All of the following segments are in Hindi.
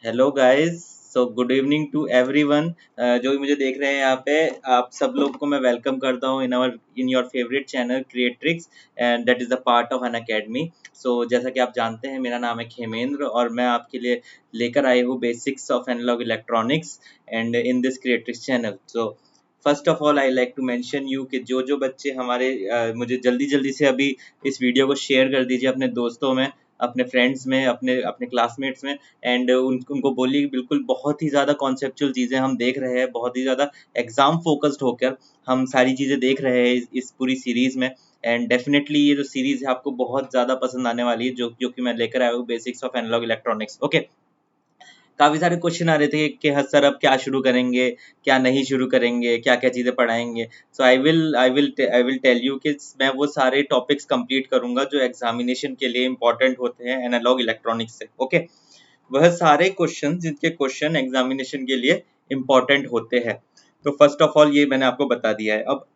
Hello guys. So good evening to everyone. जो भी मुझे देख रहे हैं यहाँ पे, आप सब लोग को मैं वेलकम करता हूँ in your favourite channel Creatrix, and that is the part of Unacademy. सो जैसा कि आप जानते हैं, मेरा नाम है खेमेंद्र और मैं आपके लिए लेकर आई हूँ basics of analogue electronics and in this creatrix channel. So first of all I like to mention you कि जो बच्चे हमारे मुझे जल्दी जल्दी से अभी इस वीडियो को शेयर कर दीजिए अपने दोस्तों में, अपने फ्रेंड्स में, अपने अपने क्लासमेट्स में। एंड उनको बोलिए कि बिल्कुल बहुत ही ज़्यादा कॉन्सेप्चुअल चीज़ें हम देख रहे हैं, बहुत ही ज़्यादा एग्जाम फोकस्ड होकर हम सारी चीज़ें देख रहे हैं इस पूरी सीरीज़ में। एंड डेफिनेटली ये जो सीरीज़ है आपको बहुत ज़्यादा पसंद आने वाली है, जो कि मैं लेकर आया हूँ, basics of analogue electronics. Okay, काफ़ी सारे क्वेश्चन आ रहे थे कि सर अब क्या शुरू करेंगे, क्या नहीं शुरू करेंगे, क्या क्या चीज़ें पढ़ाएंगे। सो आई विल टेल यू कि मैं वो सारे टॉपिक्स कंप्लीट करूंगा जो एग्जामिनेशन के लिए इंपॉर्टेंट होते हैं एनालॉग इलेक्ट्रॉनिक्स से। ओके, वह सारे क्वेश्चन जिनके क्वेश्चन एग्जामिनेशन के लिए इम्पोर्टेंट होते हैं। तो फर्स्ट ऑफ ऑल ये मैंने आपको बता दिया है। अब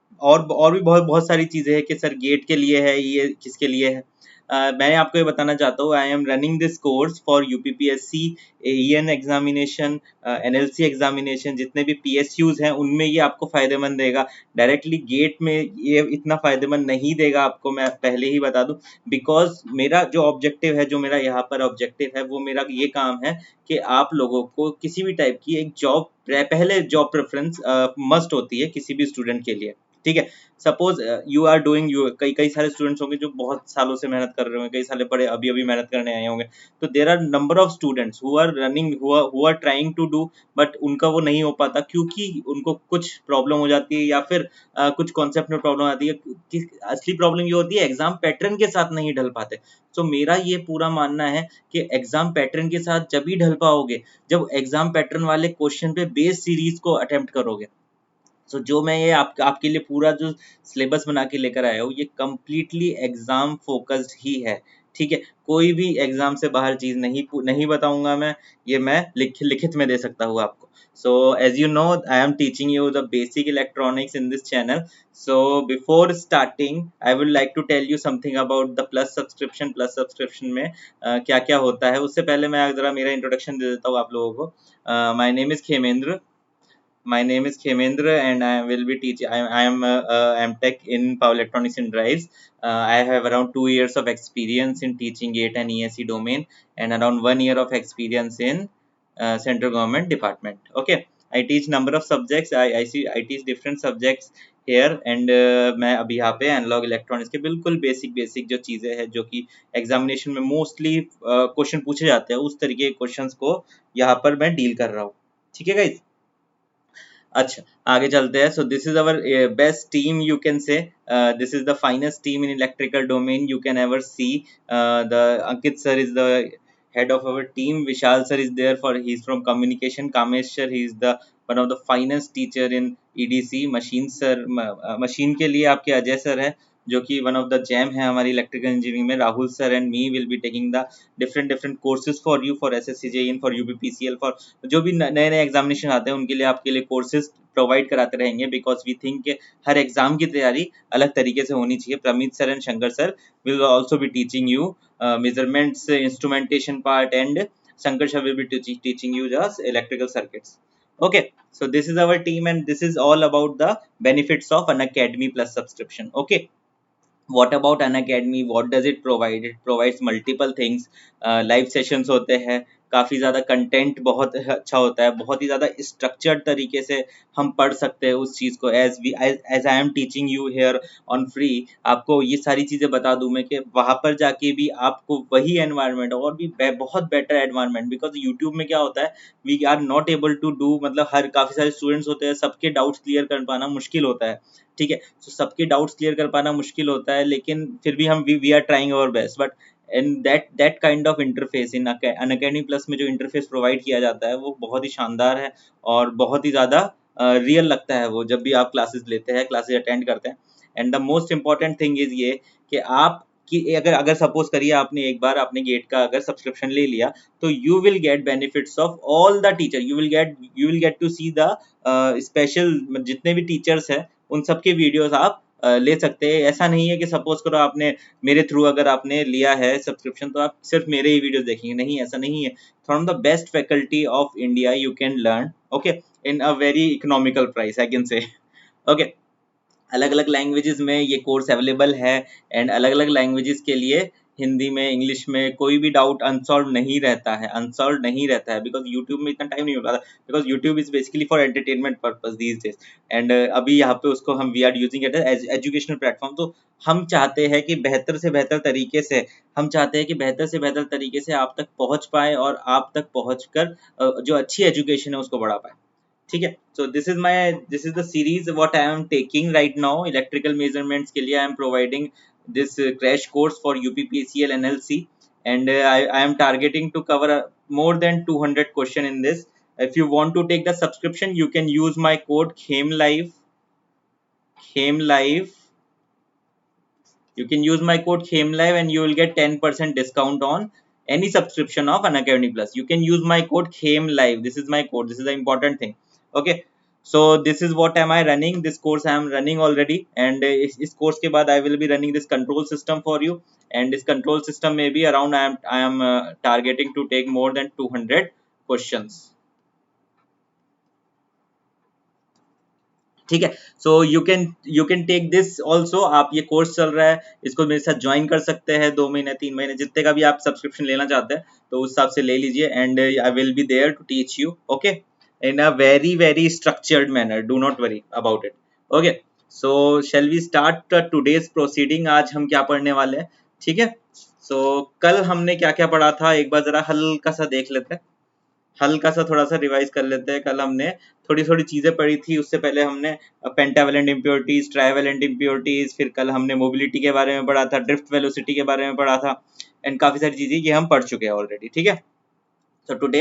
और भी बहुत बहुत सारी चीज़ें हैं कि सर गेट के लिए है, ये किसके लिए है। मैं आपको ये बताना चाहता हूँ, I am running this course for UPPSC, AEN examination, NLC examination, जितने भी पीएसयूज हैं उनमें ये आपको फायदेमंद देगा। डायरेक्टली गेट में ये इतना फायदेमंद नहीं देगा आपको, मैं पहले ही बता दूं। बिकॉज मेरा जो ऑब्जेक्टिव है, जो मेरा यहाँ पर ऑब्जेक्टिव है, वो मेरा ये काम है कि आप लोगों को किसी भी टाइप की एक जॉब, पहले जॉब प्रेफरेंस मस्ट होती है किसी भी स्टूडेंट के लिए। ठीक है, suppose you are doing, you कई कई सारे स्टूडेंट्स होंगे जो बहुत सालों से मेहनत कर रहे होंगे, कई साल पढ़े अभी अभी मेहनत करने आए होंगे। तो there are number of students who are running, who are trying to do, but उनका वो नहीं हो पाता क्योंकि उनको कुछ प्रॉब्लम हो जाती है या फिर कुछ कॉन्सेप्ट में प्रॉब्लम आती है। असली प्रॉब्लम ये होती है एग्जाम पैटर्न के साथ नहीं ढल पाते। तो मेरा ये पूरा मानना है कि एग्जाम पैटर्न के साथ जब ही ढल पाओगे जब एग्जाम पैटर्न वाले क्वेश्चन पे बेस सीरीज को अटेम्प्ट करोगे। सो जो मैं ये आपके लिए पूरा जो सिलेबस बना के लेकर आया हूँ, ये कम्प्लीटली एग्जाम फोकस्ड ही है। ठीक है, कोई भी एग्जाम से बाहर चीज नहीं बताऊंगा मैं, ये मैं लिखित में दे सकता हूँ आपको। So as you know, I am teaching you the basic electronics in this channel. So before starting I would like to tell you something about the plus subscription. Plus subscription में क्या क्या होता है, उससे पहले मैं जरा मेरा इंट्रोडक्शन दे देता हूँ आप लोगों को। My name is Khemendra, my name is Khemendra and I will be teaching. I am MTech in Power Electronics and Drives. I have around 2 years of experience in teaching GATE and ESE domain and around 1 year of experience in central government department. Okay, I teach number of subjects. I teach different subjects here and मैं अभी यहाँ पे एनालॉग इलेक्ट्रॉनिक्स के बिल्कुल बेसिक जो चीज़ें हैं जो कि एग्जामिनेशन में मोस्टली क्वेश्चन पूछे जाते हैं, उस तरीके के क्वेश्चंस को यहाँ पर मैं डील कर रहा हूँ। ठीक है गाइज, अच्छा आगे चलते हैं। सो this is our best team, you can say this is the finest team in electrical domain you can ever see. The Ankit sir is the head of our team, Vishal sir is there, for he's from communication, Kamesh sir he is the one of the finest teacher in EDC, machine sir machine के लिए आपके अजय सर है जो कि वन ऑफ द जैम है हमारी इलेक्ट्रिकल इंजीनियरिंग में। Rahul sir and me will be taking the different courses for you, for SSC JEE, for UPPCL, for जो भी नए नए एग्जामिनेशन आते हैं उनके लिए आपके लिए कोर्सेज प्रोवाइड कराते रहेंगे। बिकॉज वी थिंक कि हर एग्जाम की तैयारी अलग तरीके से होनी चाहिए। Pramit sir and Shankar sir will also be teaching you measurements, instrumentation part, and Shankar sir will be teaching you just electrical circuits. Okay, so this is our team and this is all about the benefits of an academy plus subscription. Okay, what about an academy, what does it provide? It provides multiple things. Live sessions होते हैं, काफ़ी ज़्यादा कंटेंट बहुत अच्छा होता है, बहुत ही ज़्यादा स्ट्रक्चर्ड तरीके से हम पढ़ सकते हैं उस चीज़ को। As I am teaching you here on free, आपको ये सारी चीज़ें बता दूं मैं कि वहाँ पर जाके भी आपको वही एनवायरनमेंट और भी बहुत बेटर एनवायरनमेंट। बिकॉज यूट्यूब में क्या होता है, we are not able to do, मतलब हर काफ़ी सारे स्टूडेंट्स होते हैं, सबके डाउट्स क्लियर कर पाना मुश्किल होता है। ठीक है, तो सबके डाउट्स क्लियर कर पाना मुश्किल होता है, लेकिन फिर भी हम we are trying our best. But and that kind of interface in Unacademy plus में जो इंटरफेस प्रोवाइड किया जाता है वो बहुत ही शानदार है और बहुत ही ज़्यादा रियल लगता है वो जब भी आप क्लासेस लेते हैं, क्लासेस अटेंड करते हैं। And the most important thing is ये कि आप कि अगर अगर सपोज करिए आपने एक बार आपने गेट का अगर सब्सक्रिप्शन ले लिया, तो you will get benefits of all the teacher, you will get to see the special, जितने भी टीचर्स हैं उन सबके वीडियोस आप ले सकते हैं। ऐसा नहीं है कि सपोज करो आपने मेरे थ्रू अगर आपने लिया है सब्सक्रिप्शन तो आप सिर्फ मेरे ही वीडियोस देखेंगे, नहीं ऐसा नहीं है। From the best faculty of India you can learn, okay, in a very economical price I can say, okay. अलग अलग लैंग्वेजेस में ये कोर्स अवेलेबल है, एंड अलग अलग लैंग्वेजेस के लिए हिंदी में, इंग्लिश में कोई भी डाउट अनसॉल्व नहीं रहता है, अनसॉल्व नहीं रहता है, बिकॉज यूट्यूब में इतना टाइम नहीं होता, because YouTube is basically for entertainment purpose these days, and अभी यहाँ पे उसको हम we are using it as educational platform. तो हम चाहते हैं कि बेहतर से बेहतर तरीके से, हम चाहते हैं कि बेहतर से बेहतर तरीके से आप तक पहुंच पाए और आप तक पहुंच कर जो अच्छी एजुकेशन है उसको बढ़ा पाए, ठीक है। So this is the series what I am taking right now, electrical measurements के लिए I am providing this crash course for UPPCL NLC, and I am targeting to cover more than 200 question in this. If you want to take the subscription, you can use my code KHEMLIVE. You can use my code KHEMLIVE and you will get 10% discount on any subscription of Unacademy Plus. You can use my code KHEMLIVE. This is my code. This is the important thing. Okay. So this is what am I running. This course I am running already, and इस course के बाद I will be running this control system for you. And this control system may be around I am targeting to take more than 200 questions. ठीक है। So you can take this also. आप ये कोर्स चल रहा है, इसको मेरे साथ ज्वाइन कर सकते हैं, 2 महीने 3 महीने जितने का भी आप सब्सक्रिप्शन लेना चाहते हैं तो उस हिसाब से ले लीजिए, and I will be there to teach you, okay, in a very very structured manner, do not worry about it, okay. So shall we start today's proceeding. आज हम क्या पढ़ने वाले हैं, ठीक है। सो कल हमने क्या क्या पढ़ा था एक बार जरा हल्का सा देख लेते हैं, हल्का सा थोड़ा सा रिवाइज कर लेते हैं। कल हमने थोड़ी थोड़ी चीजें पढ़ी थी, उससे पहले हमने पेंटावेलेंट इम्प्योरिटीज, ट्राइवेलेंट इम्प्योरिटीज, फिर कल हमने मोबिलिटी के बारे में पढ़ा था, ड्रिफ्ट वेलोसिटी के बारे में पढ़ा था, एंड काफी सारी चीजें ये हम पढ़ चुके हैं ऑलरेडी, ठीक है। तो टुडे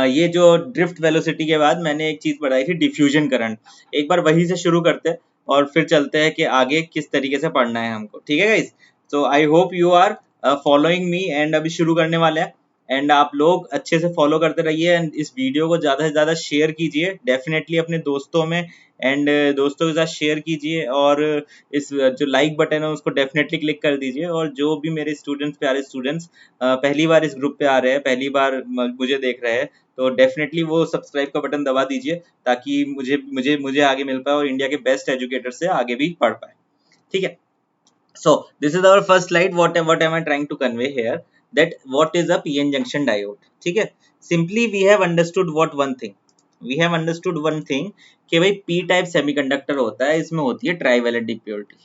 ये जो ड्रिफ्ट वेलोसिटी के बाद मैंने एक चीज पढ़ाई थी, डिफ्यूजन करंट। एक बार वही से शुरू करते हैं और फिर चलते हैं कि आगे किस तरीके से पढ़ना है हमको, ठीक है guys. So I hope you are following me, and अभी शुरू करने वाले हैं, एंड आप लोग अच्छे से फॉलो करते रहिए, एंड इस वीडियो को ज़्यादा से ज़्यादा शेयर कीजिए डेफिनेटली अपने दोस्तों में, एंड दोस्तों के साथ शेयर कीजिए, और इस जो लाइक बटन है उसको डेफिनेटली क्लिक कर दीजिए। और जो भी मेरे स्टूडेंट्स, प्यारे स्टूडेंट्स पहली बार इस ग्रुप पे आ रहे हैं, पहली बार मुझे देख रहे हैं, तो डेफिनेटली वो सब्सक्राइब का बटन दबा दीजिए ताकि मुझे मुझे मुझे आगे मिल पाए और इंडिया के बेस्ट एजुकेटर से आगे भी पढ़ पाए, ठीक है। So this is our first slide. What am I trying to convey here? That what is a PN junction diode? ठीक है। Simply we have understood what one thing. We have understood one thing कि भाई P type semiconductor होता है, इसमें होती है trivalent impurity.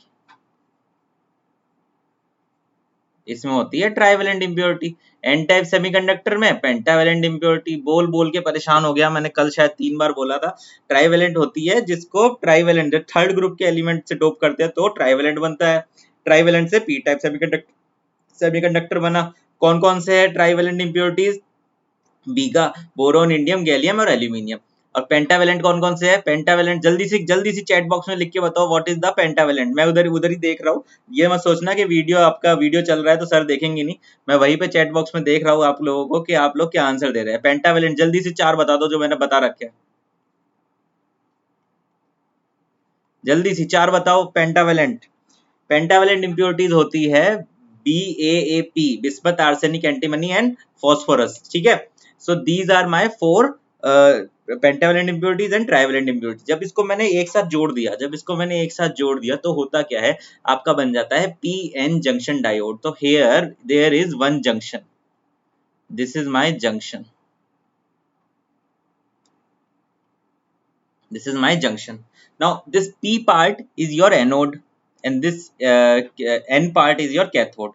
इसमें होती है trivalent impurity. N type semiconductor में पेंटावेलेंट इम्प्योरिटी। बोल बोल के परेशान हो गया, मैंने कल शायद 3 बार बोला था। ट्राइवेलेंट होती है जिसको ट्राइवेलेंट थर्ड ग्रुप के एलिमेंट से डोप करते हैं तो ट्राइवेलेंट बनता है। ट्राइवेलेंट से पी टाइप सेमीकंडक्टर बना। कौन कौन से है trivalent impurities? बीगा, boron, indium, gallium और एल्यूमिनियम। और पेंटावेलेंट कौन कौन से है? पेंटावेलेंट जल्दी सी चैट बॉक्स में लिख के बताओ व्हाट इज द पेंटावेलेंट। मैं उधर ही देख रहा हूँ, ये मत सोचना कि आपका वीडियो चल रहा है तो सर देखेंगे नहीं। मैं वहीं पे चैट बॉक्स में देख रहा हूँ आप लोगों को कि आप लोग क्या आंसर दे रहे हैं। पेंटावेलेंट जल्दी से 4 बता दो जो मैंने बता रखे हैं, जल्दी सी 4 बताओ। पेंटावेलेंट इम्प्योरिटीज होती है BaAP, bismuth, arsenic, antimony and phosphorus, ठीक है। So these are my 4 pentavalent impurities and trivalent impurities. जब इसको मैंने एक साथ जोड़ दिया तो होता क्या है, आपका बन जाता है PN जंक्शन डायोड। तो here there is one junction, this is my junction, this is my junction. Now this P part is your anode and this N part is your cathode.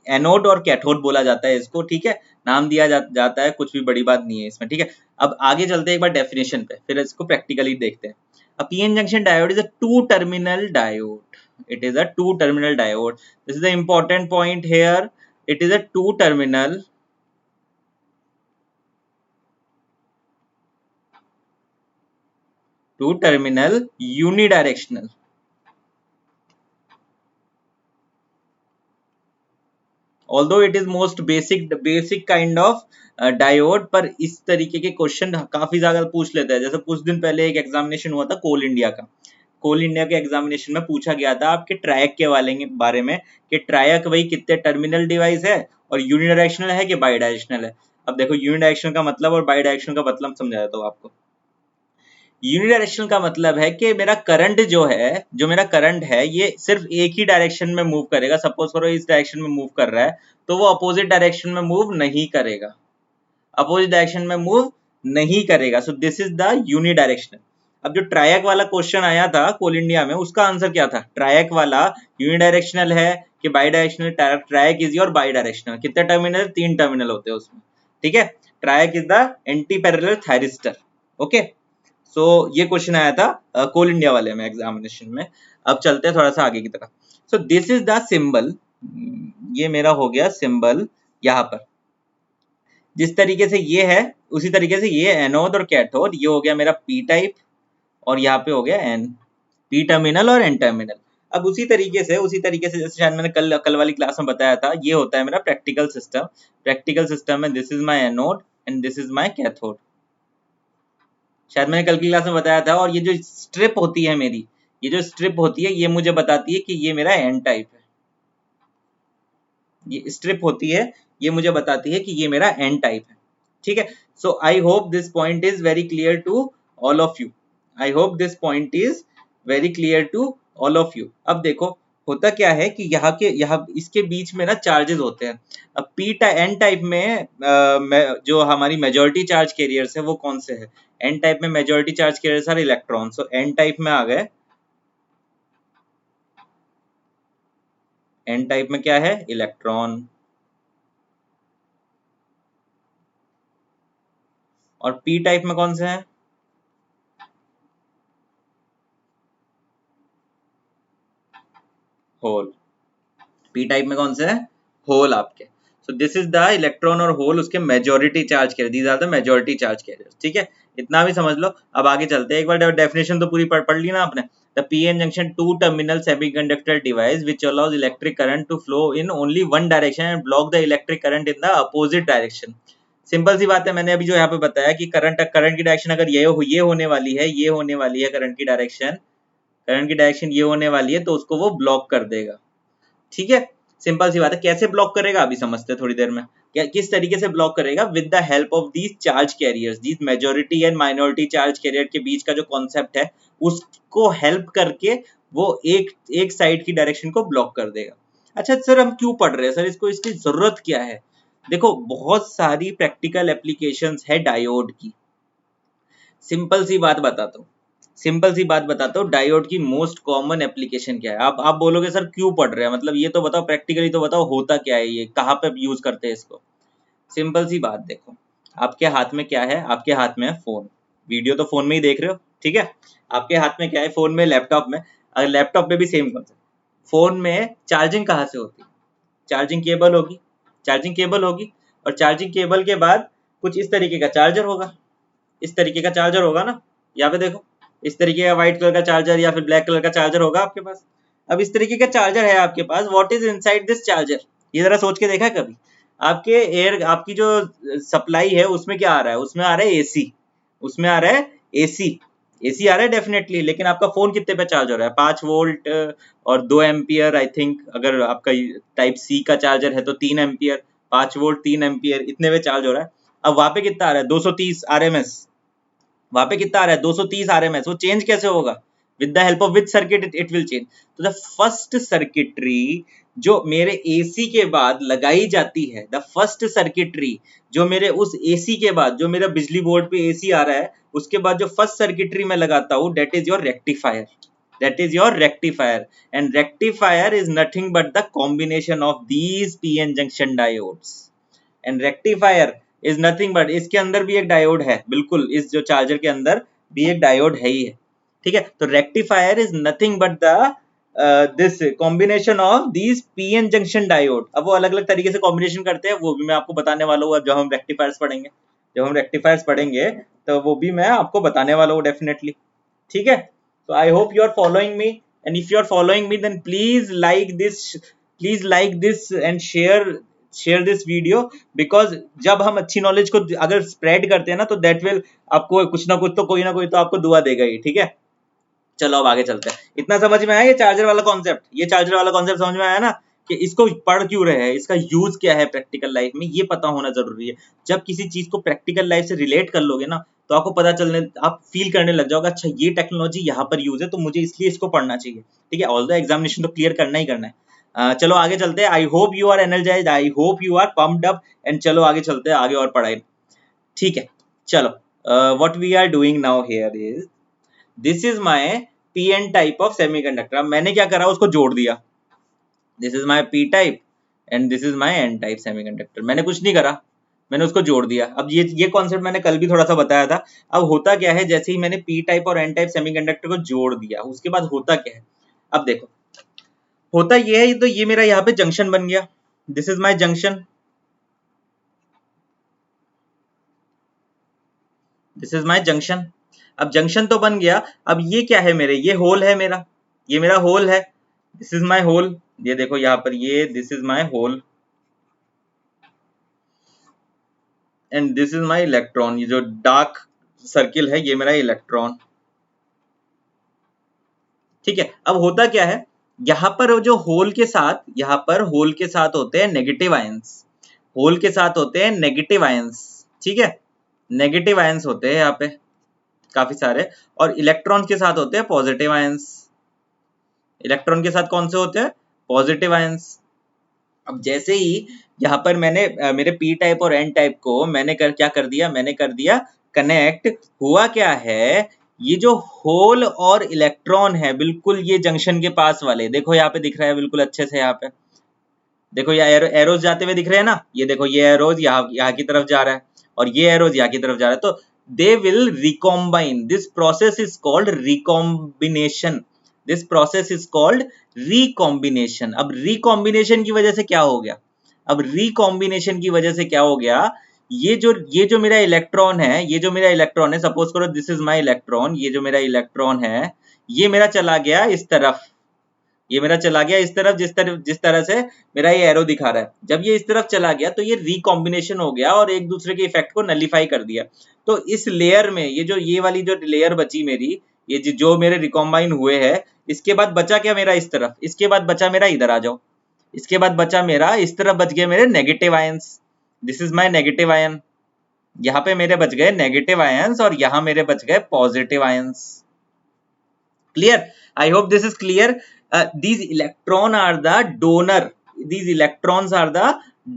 Anode और कैथोड बोला जाता है इसको, ठीक है, नाम दिया जाता है, कुछ भी बड़ी बात नहीं है इसमें, ठीक है। अब आगे चलते हैं एक बार डेफिनेशन पे, फिर इसको प्रैक्टिकली देखते हैं। A PN junction diode is a two-terminal diode. It is a two-terminal diode. This is the important point here. It is a two-terminal unidirectional. Although it is most basic kind of diode, पर इस तरीके के क्वेश्चन काफी ज्यादा पूछ लेते हैं। जैसे कुछ दिन पहले एक एग्जामिनेशन हुआ था कोल इंडिया का। कोल इंडिया के एग्जामिनेशन में पूछा गया था आपके ट्रायक के वाले के बारे में कि ट्रायक वही कितने टर्मिनल डिवाइस है और यूनिडायरेक्शनल है कि बाई डायरेक्शनल है। अब देखो यूनिडायरेक्शनल का मतलब और बाई डायरेक्शनल का मतलब समझा देता हूँ आपको। यूनिडायरेक्शनल का मतलब है कि मेरा करंट जो मेरा करंट है ये सिर्फ एक ही डायरेक्शन में मूव करेगा। सपोज करो इस डायरेक्शन में मूव कर रहा है तो वो अपोजिट डायरेक्शन में मूव नहीं करेगा, अपोजिट डायरेक्शन में मूव नहीं करेगा। सो दिस इज द यूनिडायरेक्शनल। अब जो ट्रायक वाला क्वेश्चन आया था कोल इंडिया में उसका आंसर क्या था? ट्रायक वाला यूनिडायरेक्शनल है कि bidirectional? Triac is your bidirectional. कितने टर्मिनल? 3 टर्मिनल होते हैं उसमें, ठीक है। Triac is the anti parallel thyristor. Okay, so ये क्वेश्चन आया था कोल इंडिया वाले में एग्जामिनेशन में। अब चलते हैं थोड़ा सा आगे की तरफ। सो दिस इज द सिंबल, ये मेरा हो गया सिंबल यहाँ पर। जिस तरीके से ये है उसी तरीके से ये एनोड और कैथोड, ये हो गया मेरा पी टाइप और यहाँ पे हो गया एन, पी टर्मिनल और एन टर्मिनल। अब उसी तरीके से जैसे शायद मैंने कल वाली क्लास में बताया था, ये होता है मेरा प्रैक्टिकल सिस्टम। प्रैक्टिकल सिस्टम में this is my anode and this is my cathode. शायद मैंने कल की क्लास में बताया था। और ये जो स्ट्रिप होती है मेरी, ये जो स्ट्रिप होती है ये मुझे बताती है कि ये मेरा एन टाइप है। ये स्ट्रिप होती है ये मुझे बताती है कि ये मेरा एन टाइप है, ठीक है। So I hope this point is very clear to all of you. I hope this point is very clear to all of you. अब देखो होता क्या है कि यहाँ इसके बीच में ना चार्जेस होते हैं। अब एन टाइप में जो हमारी मेजॉरिटी चार्ज कैरियर्स है वो कौन से है? एन टाइप में majority charge carriers are electron. So N type में आ गए, एन टाइप में क्या है? इलेक्ट्रॉन। और पी टाइप में कौन से हैं? होल। पी टाइप में कौन से है? होल आपके। So this is the electron और होल उसके majority charge carrier, these are the majority charge carriers, ठीक है। इतना भी समझ लो। अब आगे चलते हैं, एक बार डेफिनेशन तो पूरी पढ़ ली ना आपने। The PN junction two terminal semiconductor device which allows electric current to flow in only one direction and block the electric current in the opposite direction. Simple सी बात है, मैंने अभी जो यहाँ पे बताया कि करंट की डायरेक्शन अगर ये होने वाली है, ये होने वाली है करंट की डायरेक्शन ये होने वाली है तो उसको वो ब्लॉक कर देगा, ठीक है। सिंपल सी बात है। कैसे ब्लॉक करेगा अभी समझते हैं थोड़ी देर में। किस तरीके से ब्लॉक करेगा? With the help of these charge carriers, these majority and minority charge carrier के बीच का जो कॉन्सेप्ट है उसको हेल्प करके वो एक साइड की डायरेक्शन को ब्लॉक कर देगा। अच्छा सर हम क्यों पढ़ रहे हैं सर इसको, इसकी जरूरत क्या है? देखो बहुत सारी प्रैक्टिकल एप्लीकेशंस है डायोड की। सिंपल सी बात बताता हूँ, डायोड की मोस्ट कॉमन एप्लीकेशन क्या है? आप बोलोगे सर क्यों पढ़ रहे हैं, मतलब ये तो बताओ, प्रैक्टिकली तो बताओ होता क्या है, ये कहाँ पे यूज करते हैं इसको। सिंपल सी बात देखो, आपके हाथ में क्या है? आपके हाथ में है फोन। वीडियो तो फोन में ही देख रहे हो, ठीक है। आपके हाथ में क्या है? फोन में, लैपटॉप में। अगर लैपटॉप में भी सेम कॉन्सेप्ट। फोन में चार्जिंग कहाँ से होती है? चार्जिंग केबल होगी, और चार्जिंग केबल के बाद कुछ इस तरीके का चार्जर होगा, इस तरीके का चार्जर होगा ना। यहाँ पे देखो इस तरीके का व्हाइट कलर का चार्जर या फिर ब्लैक कलर का चार्जर होगा आपके पास। अब इस तरीके का चार्जर है आपके पास, what is inside this charger? ये जरा सोच के देखा कभी? आपकी जो सप्लाई है उसमें क्या आ रहा है? उसमें आ रहा है एसी, उसमें आ रहा है एसी, एसी आ रहा है डेफिनेटली। लेकिन आपका फोन कितने पे चार्ज हो रहा है? 5 वोल्ट और 2 एम्पियर आई थिंक। अगर आपका टाइप सी का चार्जर है तो 3 एम्पियर, 5 वोल्ट 3 एम्पियर इतने पे चार्ज हो रहा है। अब वहां पे कितना आ रहा है? 230 आरएमएस। वहां पे कितना आ रहा है? 230 आरएमएस। वो चेंज कैसे होगा? With the help of which circuit it will change? तो द फर्स्ट सर्किटरी जो मेरे एसी के बाद लगाई जाती है, द फर्स्ट सर्किटरी जो मेरे उस एसी के बाद, जो मेरा बिजली बोर्ड पे एसी आ रहा है उसके बाद जो फर्स्ट सर्किटरी मैं लगाता हूँ, that is your rectifier, and rectifier is nothing but the combination of these pn junction diodes। And rectifier is nothing but, इसके अंदर भी एक डायोड है, बिल्कुल इस जो चार्जर के अंदर भी एक डायोड है ही है, ठीक है। तो rectifier is nothing but the this combination of these PN junction diode. अब वो अलग अलग तरीके से कॉम्बिनेशन करते हैं, वो भी मैं आपको बताने वाला हूँ जब हम रेक्टिफायर्स पढ़ेंगे। तो वो भी मैं आपको बताने वाला हूँ डेफिनेटली, ठीक है। तो I hope you are following me, and if you are following me then please like this and share this video. Because जब हम अच्छी नॉलेज को अगर स्प्रेड करते हैं ना तो दैट विल आपको कुछ ना कुछ तो, कोई ना कोई तो आपको दुआ देगा ही, ठीक है। चलो अब आगे चलते हैं। इतना समझ में आया ये चार्जर वाला कॉन्सेप्ट? ये चार्जर वाला कॉन्सेप्ट समझ में आया ना, कि इसको पढ़ क्यों रहे हैं, इसका यूज क्या है प्रैक्टिकल लाइफ में, ये पता होना जरूरी है। जब किसी चीज को प्रैक्टिकल लाइफ से रिलेट कर लोगे ना, तो आपको पता चलने, आप फील करने लग जाओगे, अच्छा ये टेक्नोलॉजी यहाँ पर यूज है तो मुझे इसलिए इसको पढ़ना चाहिए। ठीक है, ऑल द एग्जामिनेशन तो क्लियर करना ही करना है। चलो आगे चलते हैं। I hope you are energised, I hope you are pumped up, and चलो आगे चलते हैं, आगे और पढ़ाई। ठीक है, चलो what we are doing now here is, this is my P N type of semiconductor. अब मैंने क्या करा, उसको जोड़ दिया। This is my P type and this is my N type semiconductor. मैंने कुछ नहीं करा, मैंने उसको जोड़ दिया। अब ये कॉन्सेप्ट मैंने कल भी थोड़ा सा बताया था। अब होता क्या है, जैसे ही मैंने पी टाइप और एन टाइप सेमीकंडक्टर को जोड़ दिया, उसके बाद होता क्या है, अब देखो, होता ये है, तो ये मेरा यहाँ पे जंक्शन बन गया। This is my junction, this is my junction. अब जंक्शन तो बन गया, अब ये क्या है मेरे, ये होल है मेरा, ये मेरा होल है। दिस इज माय होल, ये देखो यहाँ पर, ये this is my hole and this is my electron. ये जो डार्क सर्किल है, ये मेरा इलेक्ट्रॉन। ठीक है, अब होता क्या है, यहाँ पर जो होल के साथ, यहाँ पर होल के साथ होते हैं नेगेटिव आयंस, होल के साथ होते हैं नेगेटिव आयंस। ठीक है, नेगेटिव आयंस होते हैं यहाँ पे काफी सारे, और इलेक्ट्रॉन के साथ होते हैं पॉजिटिव आयंस। इलेक्ट्रॉन के साथ कौन से होते हैं, पॉजिटिव आयंस। अब जैसे ही यहाँ पर मैंने मेरे पी टाइप और एन टाइप को मैंने क्या कर दिया, मैंने कर दिया कनेक्ट। हुआ क्या है, ये जो होल और इलेक्ट्रॉन है, बिल्कुल ये जंक्शन के पास वाले, देखो यहाँ पे दिख रहा है बिल्कुल अच्छे से, यहाँ पे देखो, ये एरोज जाते हुए दिख रहे हैं ना, ये देखो, ये एरोज यहाँ की तरफ जा रहा है और ये एरोज यहाँ की तरफ जा रहा है, तो they will recombine. This process is called recombination, this process is called recombination. अब रिकॉम्बिनेशन की वजह से क्या हो गया, अब रिकॉम्बिनेशन की वजह से क्या हो गया, ये जो मेरा इलेक्ट्रॉन है, ये जो मेरा इलेक्ट्रॉन है, सपोज करो दिस इज माय इलेक्ट्रॉन, ये जो मेरा इलेक्ट्रॉन है, ये मेरा चला गया इस तरफ, ये मेरा चला गया इस तरफ, जिस तरह से मेरा ये एरो दिखा रहा है। जब ये इस तरफ चला गया तो ये रिकॉम्बिनेशन हो गया और एक दूसरे के इफेक्ट को नलीफाई कर दिया। तो इस लेयर में ये वाली जो लेयर बची मेरी, ये जो मेरे रिकॉम्बाइन हुए हैं, इसके बाद बचा क्या मेरा इस तरफ, इसके बाद बचा मेरा, इधर आ जाओ, इसके बाद बचा मेरा इस तरफ बच गए मेरे negative ions. This is my negative ion, यहाँ पे मेरे बच गए नेगेटिव आयंस और यहाँ मेरे बच गए positive ions. Clear? I hope this is clear. These electron are the donor, these electrons are the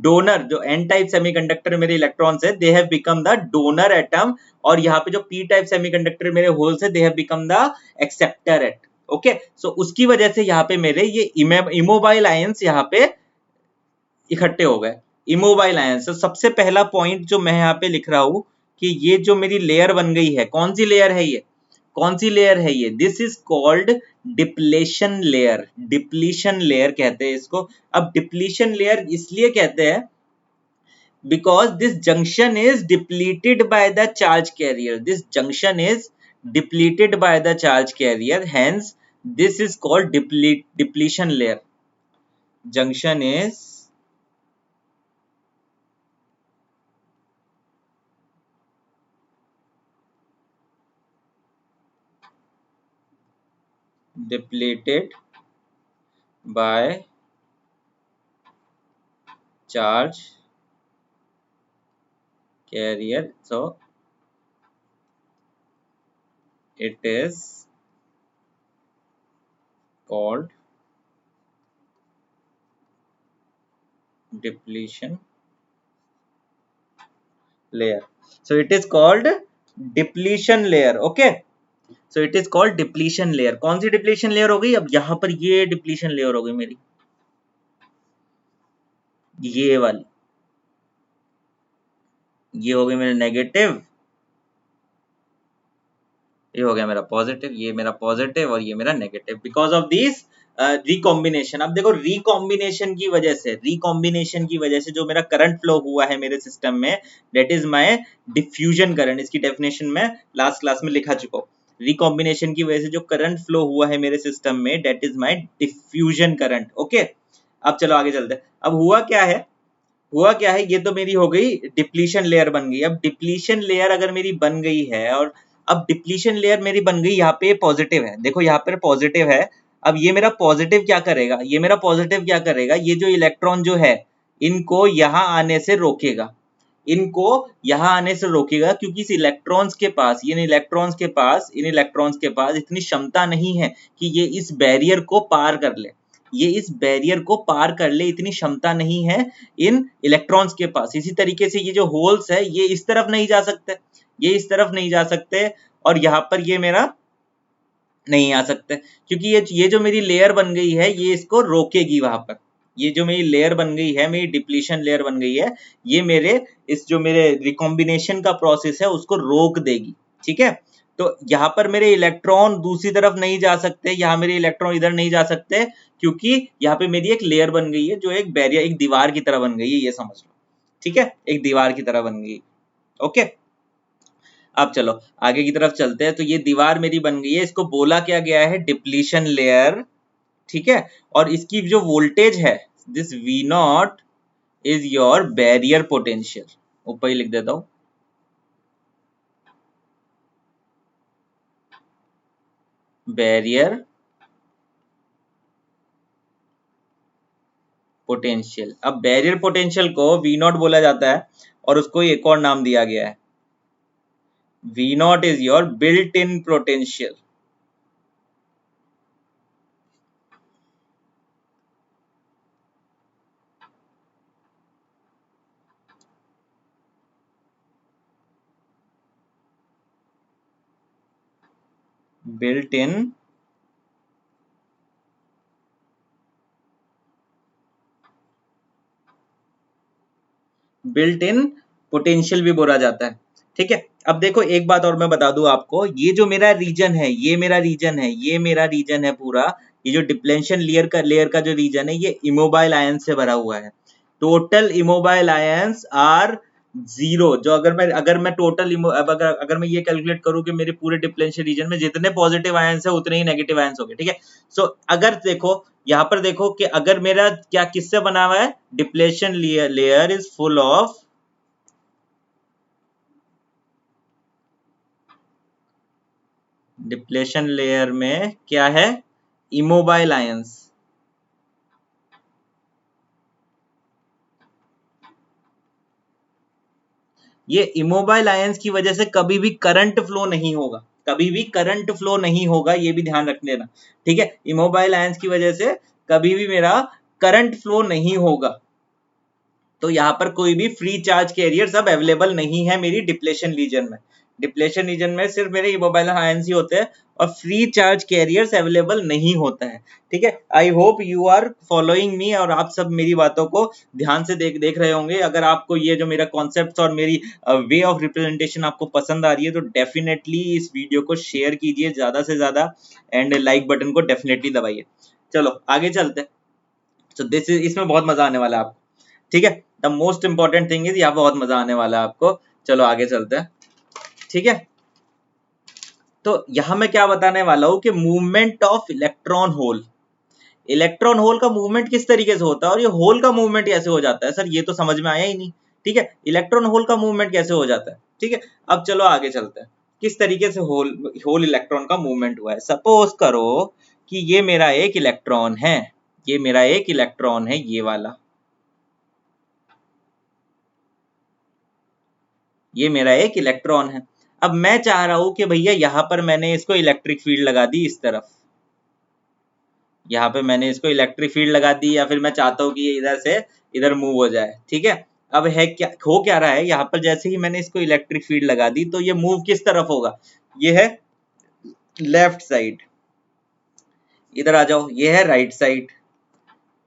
donor। जो n type semiconductor मेरे electrons है, they have become the donor atom, और यहाँ पे जो p type semiconductor मेरे holes है, they have become the acceptor atom। Okay, so उसकी वजह से यहाँ पे मेरे ये इमोबाइल आयंस यहाँ पे इकट्ठे हो गए, इमोबाइल आयंस। तो सबसे पहला पॉइंट जो मैं यहाँ पे लिख रहा हूँ, कि ये जो मेरी लेयर बन गई है, कौन सी लेयर है ये, कौन सी लेयर है ये, this is called depletion layer. Depletion layer कहते हैं इसको। अब डिप्लीशन लेयर इसलिए कहते हैं because this junction is depleted by the charge carrier, this junction is depleted by the charge carrier, hence this is called depletion layer. Junction is depleted by charge carrier, so it is called depletion layer, so it is called depletion layer। okay, so it is called depletion layer। कौन सी depletion layer हो गई, अब यहाँ पर ये depletion layer हो गई मेरी, ये वाली, ये हो गई मेरे नेगेटिव, ये हो गया मेरा पॉजिटिव, ये मेरा पॉजिटिव और ये मेरा negative, because of this recombination. अब देखो, रिकॉम्बिनेशन की वजह से, रिकॉम्बिनेशन की वजह से जो मेरा करंट फ्लो हुआ है मेरे सिस्टम में, that is my diffusion current. इसकी डेफिनेशन मैं लास्ट क्लास में लिखा चुका हूँ। रिकॉम्बिनेशन की वजह से जो करंट फ्लो हुआ है मेरे सिस्टम में, that is my diffusion current. Okay, अब चलो आगे चलते हैं। अब हुआ क्या है, हुआ क्या है, ये तो मेरी हो गई डिप्लीशन लेयर बन गई। अब डिप्लीशन लेयर अगर मेरी बन गई है, और अब डिप्लीशन लेयर मेरी बन गई, यहाँ पे पॉजिटिव है, देखो यहाँ पर पॉजिटिव है। अब ये मेरा पॉजिटिव क्या करेगा, ये मेरा पॉजिटिव क्या करेगा, ये जो इलेक्ट्रॉन जो है इनको यहाँ आने से रोकेगा, इनको यहाँ आने से रोकेगा, क्योंकि इस इलेक्ट्रॉन्स के पास, इन इलेक्ट्रॉन्स के पास इतनी क्षमता नहीं है कि ये इस बैरियर को पार कर ले, ये इस बैरियर को पार कर ले, इतनी क्षमता नहीं है इन इलेक्ट्रॉन्स के पास। इसी तरीके से ये जो होल्स है ये इस तरफ नहीं जा सकते, ये इस तरफ नहीं जा सकते, और यहाँ पर ये मेरा नहीं आ सकते, क्योंकि ये जो मेरी लेयर बन गई है ये इसको रोकेगी वहां पर। ये जो मेरी लेयर बन गई है, मेरी डिप्लीशन लेयर बन गई है, ये मेरे इस जो मेरे रिकॉम्बिनेशन का प्रोसेस है उसको रोक देगी, ठीक है। तो यहाँ पर मेरे इलेक्ट्रॉन दूसरी तरफ नहीं जा सकते, यहाँ मेरे इलेक्ट्रॉन इधर नहीं जा सकते, क्योंकि यहाँ पे मेरी एक लेयर बन गई है जो एक बैरियर, एक दीवार की तरह बन गई है, ये समझ लो, ठीक है, एक दीवार की तरह बन गई। ओके, अब चलो आगे की तरफ चलते हैं। तो ये दीवार मेरी बन गई है, इसको बोला क्या गया है, डिप्लीशन लेयर, ठीक है। और इसकी जो वोल्टेज है, this V not is your barrier potential, ऊपर ही लिख देता हूं, बैरियर पोटेंशियल। अब बैरियर पोटेंशियल को V नॉट बोला जाता है, और उसको एक और नाम दिया गया है, V not is your built in potential. Built in potential भी बोला जाता है, ठीक है। अब देखो एक बात और मैं बता दूं आपको, ये जो मेरा रीजन है, ये मेरा रीजन है पूरा, ये जो डिप्लेशन लेयर का जो रीजन है ये इमोबाइल आयन से भरा हुआ है। Total immobile ions are 0। जो अगर मैं टोटल अगर मैं ये कैलकुलेट करूं कि मेरे पूरे डिप्लेशन रीजन में जितने पॉजिटिव आयंस है उतने ही नेगेटिव आयंस हो गए, ठीक है। सो अगर देखो यहाँ पर देखो कि अगर मेरा क्या किससे बना हुआ है, depletion layer is full of depletion layer में क्या है, इमोबाइल आयंस। ये इमोबाइल आयंस की वजह से कभी भी करंट फ्लो नहीं होगा, कभी भी करंट फ्लो नहीं होगा, ये भी ध्यान रख लेना, ठीक है। इमोबाइल आयंस की वजह से कभी भी मेरा करंट फ्लो नहीं होगा। तो यहाँ पर कोई भी फ्री चार्ज कैरियर सब अवेलेबल नहीं है मेरी डिप्लेशन रीजन में। डिप्लेशन रीजन में सिर्फ मेरे इमोबाइल आयंस ही होते हैं और फ्री चार्ज कैरियर्स अवेलेबल नहीं होता है, ठीक है। I hope you are following me, और आप सब मेरी बातों को ध्यान से देख रहे होंगे। अगर आपको ये जो मेरा कॉन्सेप्ट और मेरी वे ऑफ रिप्रेजेंटेशन आपको पसंद आ रही है तो डेफिनेटली इस वीडियो को शेयर कीजिए ज्यादा से ज्यादा, एंड लाइक बटन को डेफिनेटली दबाइए। चलो आगे चलते हैं। तो दिस इज, इसमें बहुत मजा आने वाला है आपको, ठीक है। The most important thing is यहाँ बहुत मजा आने वाला है आपको। चलो आगे चलते हैं, ठीक है। तो यहां मैं क्या बताने वाला हूं कि movement of electron hole, electron hole का मूवमेंट किस तरीके से होता है, और ये होल का मूवमेंट कैसे हो जाता है। सर ये तो समझ में आया ही नहीं, ठीक है। इलेक्ट्रॉन होल का मूवमेंट कैसे हो जाता है, ठीक है। अब चलो आगे चलते हैं, किस तरीके से होल इलेक्ट्रॉन का मूवमेंट हुआ है। सपोज करो कि ये मेरा एक इलेक्ट्रॉन है, ये मेरा एक इलेक्ट्रॉन है, ये वाला, ये मेरा एक इलेक्ट्रॉन है। अब मैं चाह रहा हूं कि भैया यहां पर मैंने इसको इलेक्ट्रिक फील्ड लगा दी इस तरफ, यहाँ पे मैंने इसको इलेक्ट्रिक फील्ड लगा दी, या फिर मैं चाहता हूँ कि ये इधर से इधर मूव हो जाए, ठीक है। अब है क्या, हो क्या रहा है यहाँ पर, जैसे ही मैंने इसको इलेक्ट्रिक फील्ड लगा दी तो ये मूव किस तरफ होगा, ये है लेफ्ट साइड, इधर आ जाओ, ये है राइट साइड,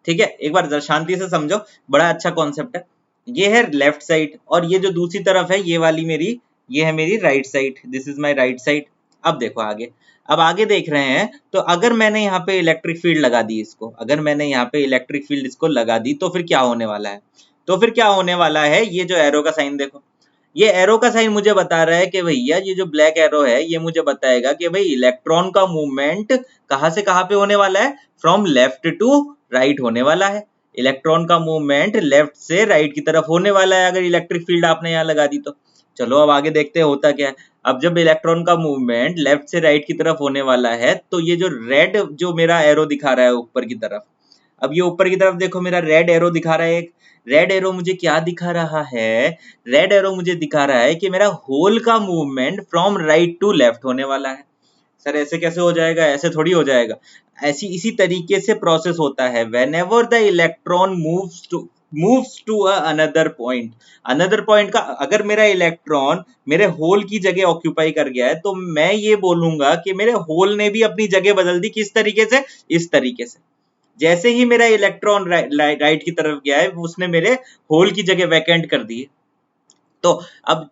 ठीक है। एक बार जरा शांति से समझो, बड़ा अच्छा कॉन्सेप्ट है। ये है लेफ्ट साइड, और ये जो दूसरी तरफ है ये वाली मेरी, ये है मेरी right side, this is my right side. अब देखो आगे, अब आगे देख रहे हैं, तो अगर मैंने यहाँ पे इलेक्ट्रिक फील्ड लगा दी इसको, अगर मैंने यहाँ पे इलेक्ट्रिक फील्ड इसको लगा दी तो फिर क्या होने वाला है, तो फिर क्या होने वाला है, ये जो एरो का साइन देखो, ये एरो का साइन मुझे बता रहा है कि भैया ये जो ब्लैक एरो है ये मुझे बताएगा कि भाई इलेक्ट्रॉन का मूवमेंट कहाँ से कहाँ पे होने वाला है, फ्रॉम लेफ्ट टू राइट होने वाला है। इलेक्ट्रॉन का मूवमेंट लेफ्ट से राइट की तरफ होने वाला है अगर इलेक्ट्रिक फील्ड आपने यहाँ लगा दी तो। चलो अब आगे देखते हैं होता क्या है। अब जब इलेक्ट्रॉन का मूवमेंट लेफ्ट से राइट की तरफ होने वाला है तो ये जो रेड जो मेरा एरो दिखा रहा है ऊपर की तरफ, अब ये ऊपर की तरफ देखो मेरा रेड एरो दिखा रहा है एक। रेड एरो मुझे क्या दिखा रहा है? रेड एरो मुझे दिखा रहा है कि मेरा होल का movement from right to left होने वाला है। सर ऐसे कैसे हो जाएगा? ऐसे थोड़ी हो जाएगा। ऐसी इसी तरीके से प्रोसेस होता है। Whenever the electron moves to another point, another point का अगर मेरा इलेक्ट्रॉन मेरे होल की जगह ऑक्यूपाई कर गया है तो मैं ये बोलूंगा कि मेरे होल ने भी अपनी जगह बदल दी। किस तरीके से? इस तरीके से। जैसे ही मेरा इलेक्ट्रॉन राइट की तरफ गया है उसने मेरे होल की जगह वैकेंट कर दी है। तो अब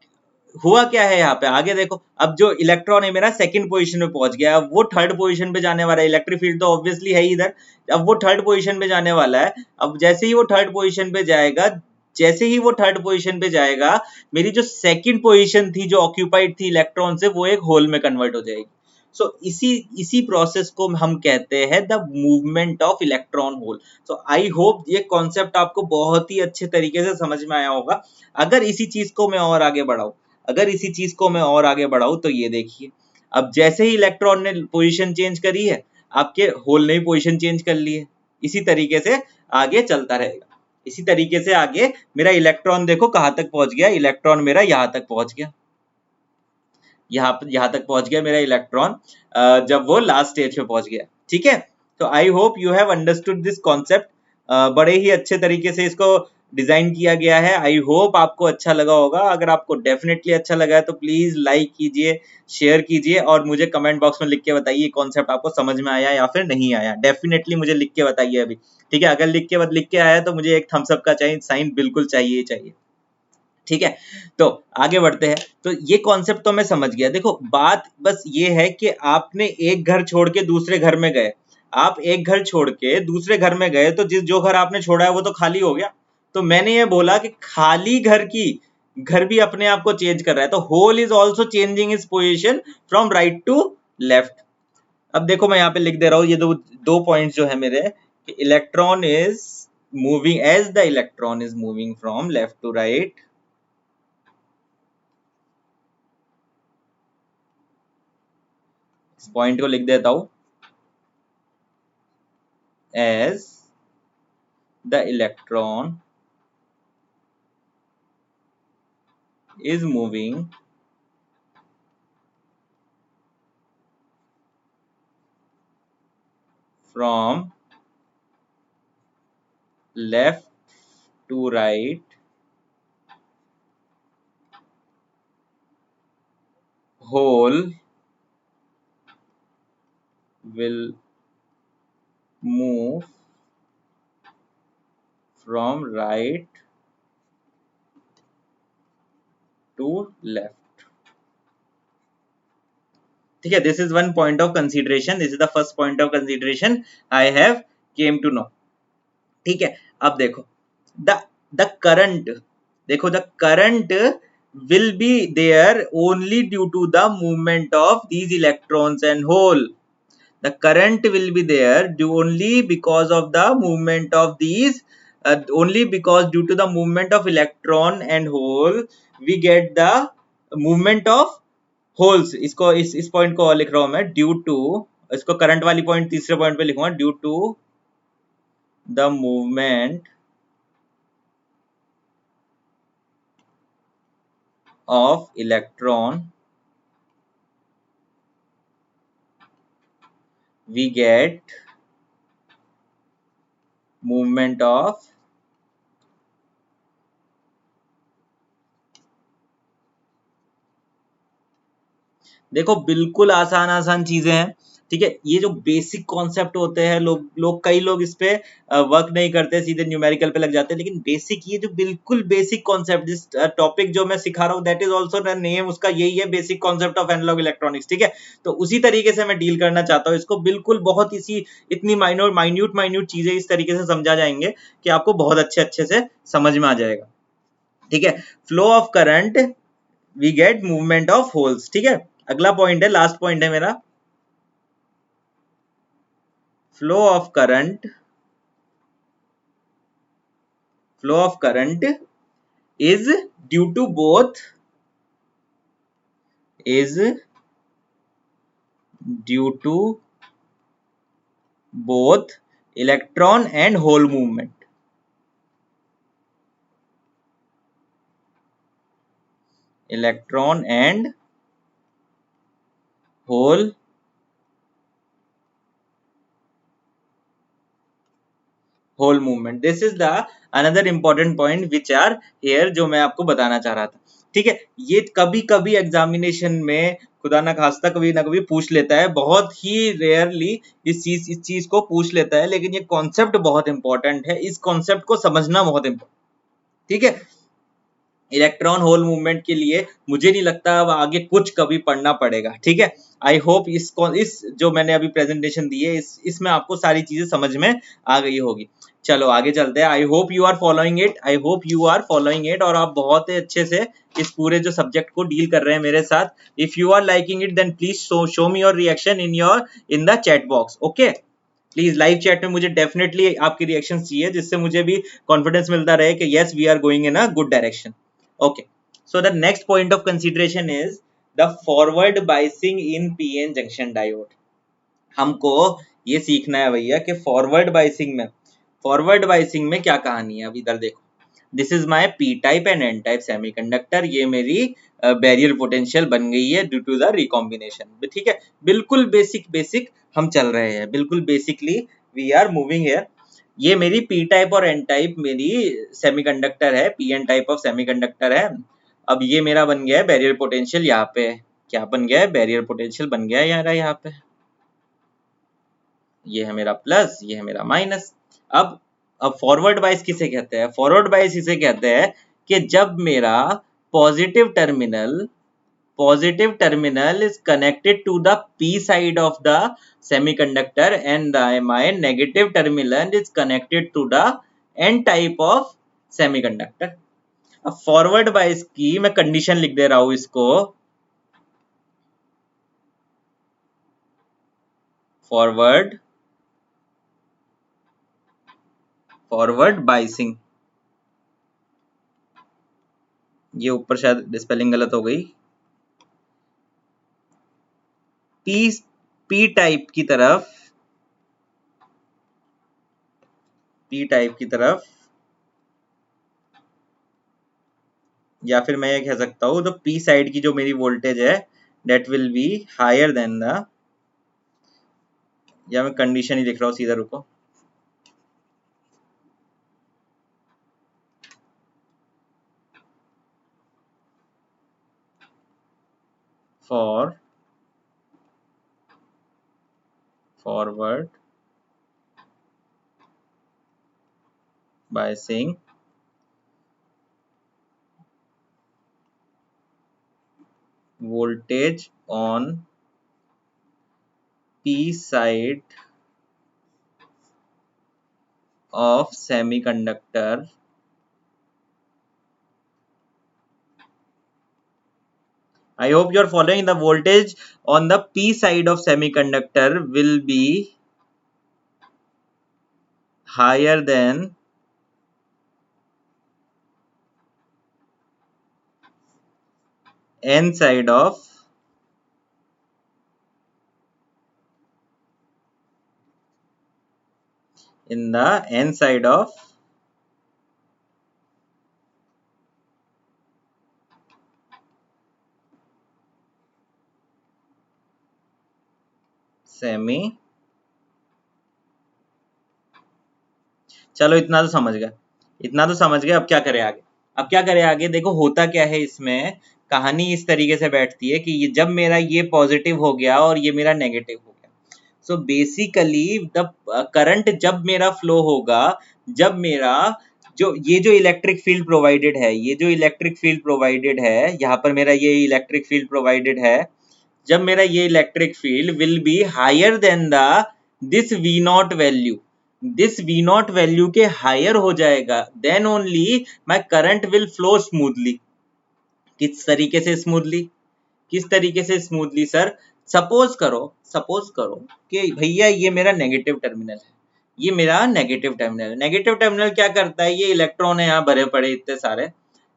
हुआ क्या है यहाँ पे आगे देखो। अब जो इलेक्ट्रॉन है मेरा सेकंड पोजीशन में पहुंच गया, अब वो थर्ड पोजीशन पे जाने वाला है। इलेक्ट्रिक फील्ड तो ऑब्वियसली है ही इधर, अब वो थर्ड पोजीशन पे जाने वाला है। अब जैसे ही वो थर्ड पोजीशन पे जाएगा, जैसे ही वो थर्ड पोजीशन पे जाएगा, मेरी जो सेकंड पोजीशन थी जो ऑक्यूपाइड थी इलेक्ट्रॉन से, वो एक होल में कन्वर्ट हो जाएगी। सो इसी इसी प्रोसेस को हम कहते हैं the movement of electron hole. So I hope ये कॉन्सेप्ट आपको बहुत ही अच्छे तरीके से समझ में आया होगा। अगर इसी चीज को मैं और आगे बढ़ाऊं, अगर इसी चीज को मैं और आगे बढ़ाऊं तो ये देखिए, अब जैसे ही इलेक्ट्रॉन ने पोजीशन चेंज करी है, आपके होल ने भी पोजीशन चेंज कर ली है। इसी तरीके से आगे चलता रहेगा। इसी तरीके से आगे मेरा इलेक्ट्रॉन देखो कहां तक पहुंच गया। इलेक्ट्रॉन मेरा यहां तक पहुंच गया, यहाँ तक पहुंच गया मेरा इलेक्ट्रॉन जब वो लास्ट स्टेज पे पहुंच गया। ठीक है, तो I hope you have understood this concept. बड़े ही अच्छे तरीके से इसको डिजाइन किया गया है। आई होप आपको अच्छा लगा होगा। अगर आपको डेफिनेटली अच्छा लगा है तो प्लीज लाइक कीजिए, शेयर कीजिए और मुझे कमेंट बॉक्स में लिख के बताइए कॉन्सेप्ट आपको समझ में आया या फिर नहीं आया। डेफिनेटली मुझे लिख के बताइए अभी। ठीक है, अगर लिख के आया तो मुझे एक थम्स अप का चाहिए, साइन बिल्कुल चाहिए चाहिए। ठीक है, तो आगे बढ़ते हैं। तो ये कॉन्सेप्ट तो मैं समझ गया। देखो बात बस ये है कि आपने एक घर छोड़ के दूसरे घर में गए, आप एक घर छोड़ के दूसरे घर में गए तो जिस जो घर आपने छोड़ा है वो तो खाली हो गया। तो मैंने ये बोला कि खाली घर भी अपने आप को चेंज कर रहा है। तो hole is also changing is position from right to left. अब देखो मैं यहाँ पे लिख दे रहा हूँ ये दो दो पॉइंट्स जो है मेरे, electron is moving as the electron is moving from left to right, इस पॉइंट को लिख देता हूं, as the electron is moving from left to right, whole will move from right to left। ठीक है, this is one point of consideration, this is the first point of consideration I have came to know. ठीक है, अब देखो द द करंट, देखो the current will be there only due to the movement of these electrons and hole। the current will be there due only because of the movement of these only because due to the movement of electron and hole we get the movement of holes। इसको इस पॉइंट को और लिख रहा हूं मैं, ड्यू टू, इसको करंट वाली पॉइंट तीसरे पॉइंट पे लिखूंगा, due to the movement of electron we get movement of देखो बिल्कुल आसान आसान चीजें हैं। ठीक है, ये जो बेसिक कॉन्सेप्ट होते हैं कई लोग इस पे वर्क नहीं करते, सीधे न्यूमेरिकल पे लग जाते हैं। लेकिन बेसिक ये जो बिल्कुल बेसिक कॉन्सेप्ट, जिस टॉपिक जो मैं सिखा रहा हूँ that is also the name उसका यही है, basic concept of analogue electronics. ठीक है, तो उसी तरीके से मैं डील करना चाहता हूँ इसको। बिल्कुल बहुत इसी इतनी माइन्यूट चीजें इस तरीके से समझा जाएंगे कि आपको बहुत अच्छे से समझ में आ जाएगा। ठीक है, flow of current we get movement of holes. ठीक है, अगला पॉइंट है, लास्ट पॉइंट है मेरा, flow of current flow of current is due to both is due to both electron and hole movement. Electron and hole movement. This is the another important point which are here, जो मैं आपको बताना चाह रहा था. ठीक है, ये कभी कभी एग्जामिनेशन में खुदा ना खास्ता कभी ना कभी पूछ लेता है, बहुत ही रेयरली इस चीज को पूछ लेता है, लेकिन ये कॉन्सेप्ट बहुत इंपॉर्टेंट है, इस कॉन्सेप्ट को समझना बहुत इंपॉर्टेंट. ठीक है, इलेक्ट्रॉन होल मूवमेंट के लिए मुझे नहीं लगता अब आगे कुछ कभी पढ़ना पड़ेगा. ठीक है, आई होप इस जो मैंने अभी प्रेजेंटेशन दी है इसमें आपको सारी चीजें समझ में आ गई होगी. चलो आगे चलते हैं. I hope you are following it, I hope you are following it, और आप बहुत ही अच्छे से इस पूरे जो सब्जेक्ट को डील कर रहे हैं मेरे साथ. If you are liking it then please show me your reaction in the chat box. Okay, please live chat में मुझे डेफिनेटली आपकी रिएक्शन चाहिए, जिससे मुझे भी कॉन्फिडेंस मिलता रहे कि yes we are going in a good direction. Okay, so the next point of consideration is the forward biasing in PN junction diode. हमको ये सीखना है भैया कि फॉरवर्ड बाइसिंग में क्या कहानी है. अब इधर देखो, this is my P type and N type semiconductor. ये मेरी बैरियर पोटेंशियल बन गई है ड्यू टू द रिकॉम्बिनेशन. ठीक है, बिल्कुल बेसिक हम चल रहे हैं, बिल्कुल basically we are moving here. ये मेरी पी टाइप और एन टाइप मेरी सेमीकंडक्टर है, P N type of semiconductor है. अब ये मेरा बन गया है बैरियर पोटेंशियल. यहाँ पे क्या बन गया है, बैरियर पोटेंशियल बन गया है यार यहाँ पे. ये है मेरा प्लस, ये है मेरा माइनस. अब फॉरवर्ड बाइस किसे कहते हैं? फॉरवर्ड बाइस इसे कहते हैं कि जब मेरा positive terminal is connected to the p side of the semiconductor and my negative terminal is connected to the n type of semiconductor. अब फॉरवर्ड बाइस की मैं कंडीशन लिख दे रहा हूं इसको, फॉरवर्ड बाइसिंग. ये ऊपर शायद स्पेलिंग गलत हो गई. पी टाइप की तरफ या फिर मैं ये कह सकता हूं तो पी साइड की जो मेरी वोल्टेज है that will be higher than the, या मैं कंडीशन ही लिख रहा हूं सीधा, रुको. For forward biasing voltage on P side of semiconductor I hope you are following. The voltage on the P side of semiconductor will be higher than N side of semi. चलो इतना तो समझ गए. अब क्या करें आगे. देखो होता क्या है इसमें, कहानी इस तरीके से बैठती है कि ये जब मेरा ये पॉजिटिव हो गया और ये मेरा नेगेटिव हो गया, सो बेसिकली द करंट जब मेरा फ्लो होगा, जब मेरा जो इलेक्ट्रिक फील्ड प्रोवाइडेड है, यहाँ पर मेरा ये इलेक्ट्रिक फील्ड प्रोवाइडेड है, जब मेरा ये electric field will be higher than the this V naught value के हायर हो जाएगा, then only my current will flow smoothly. किस तरीके से स्मूथली सर? सपोज करो कि भैया ये मेरा नेगेटिव टर्मिनल है, ये मेरा नेगेटिव टर्मिनल। नेगेटिव टर्मिनल क्या करता है, ये इलेक्ट्रॉन है यहाँ भरे पड़े इतने सारे,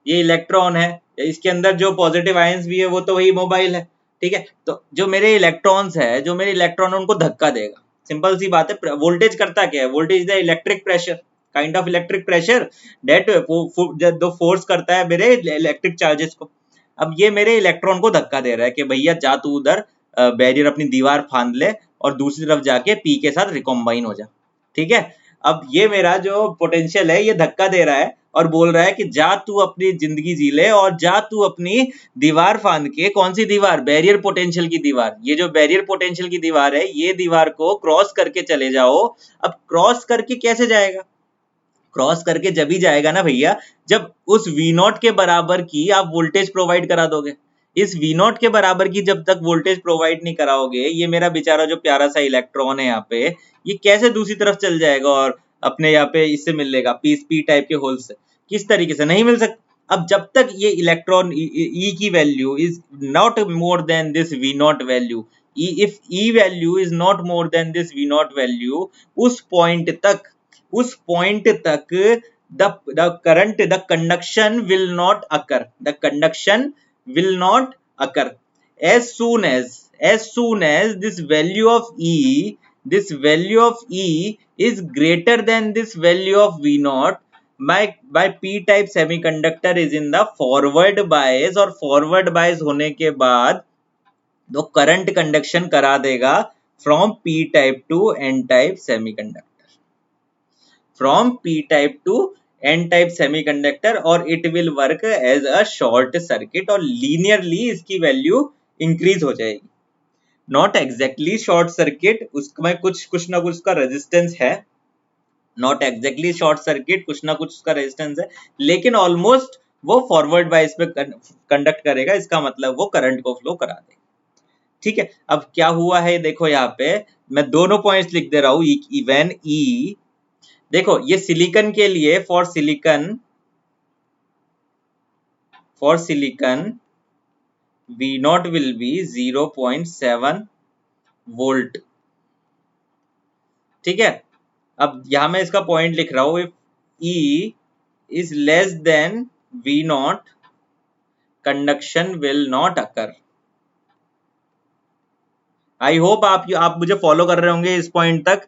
ये इलेक्ट्रॉन है, इसके अंदर जो पॉजिटिव आयंस भी है वो तो वही मोबाइल है, ठीक है। तो जो मेरे इलेक्ट्रॉन्स है, जो मेरे इलेक्ट्रॉन उनको धक्का देगा। सिंपल सी बात है। वोल्टेज करता क्या है, voltage the electric pressure, kind of electric pressure that जो फोर्स करता है मेरे इलेक्ट्रिक चार्जेस को। अब ये मेरे इलेक्ट्रॉन को धक्का दे रहा है कि भैया जा तू उधर बैरियर अपनी दीवार फांद ले और दूसरी तरफ जाके पी के साथ रिकॉम्बाइन हो जा, ठीक है। अब ये मेरा जो पोटेंशियल है ये धक्का दे रहा है और बोल रहा है कि जा तू अपनी जिंदगी जी ले और जा तू अपनी दीवार फांद के, कौन सी दीवार, बैरियर पोटेंशियल की दीवार, ये जो बैरियर पोटेंशियल की दीवार है ये दीवार को क्रॉस करके चले जाओ। अब क्रॉस करके कैसे जाएगा, क्रॉस करके जब ही जाएगा ना भैया जब उस V0 के बराबर की आप वोल्टेज प्रोवाइड करा दोगे। इस V0 के बराबर की जब तक वोल्टेज प्रोवाइड नहीं कराओगे, ये मेरा बेचारा जो प्यारा सा इलेक्ट्रॉन है यहाँ पे, ये कैसे दूसरी तरफ चल जाएगा और अपने यहाँ पे इससे मिल लेगा पी टाइप के होल से, किस तरीके से, नहीं मिल सकता। अब जब तक ये इलेक्ट्रॉन ई की value is not more than this V0 value, if E value is not more than this V0 value, उस पॉइंट तक the current, the conduction will not occur, the conduction will not occur as soon as this value of e is greater than this value of V0 by p type semiconductor is in the forward bias, और forward bias होने के बाद तो करंट कंडक्शन करा देगा from p type to n type semiconductor, from p type to n type semiconductor, और it will work as a short circuit और linearly इसकी वैल्यू इंक्रीज हो जाएगी। नॉट एग्जैक्टली शॉर्ट सर्किट, उसमें कुछ ना कुछ उसका रेजिस्टेंस है, नॉट एग्जैक्टली शॉर्ट सर्किट, कुछ ना कुछ उसका रेजिस्टेंस है, लेकिन ऑलमोस्ट वो फॉरवर्ड बायस पे कंडक्ट करेगा, इसका मतलब वो करंट को फ्लो करा देगा, ठीक है। अब क्या हुआ है देखो, यहाँ पे मैं दोनों पॉइंट्स लिख दे रहा हूँ। इवन ई, देखो ये सिलिकॉन के लिए, for silicon V0 will be 0.7 volt, ठीक है। अब यहां मैं इसका पॉइंट लिख रहा हूं, if E is less than V0 conduction will not occur। I hope आप मुझे फॉलो कर रहे होंगे इस पॉइंट तक।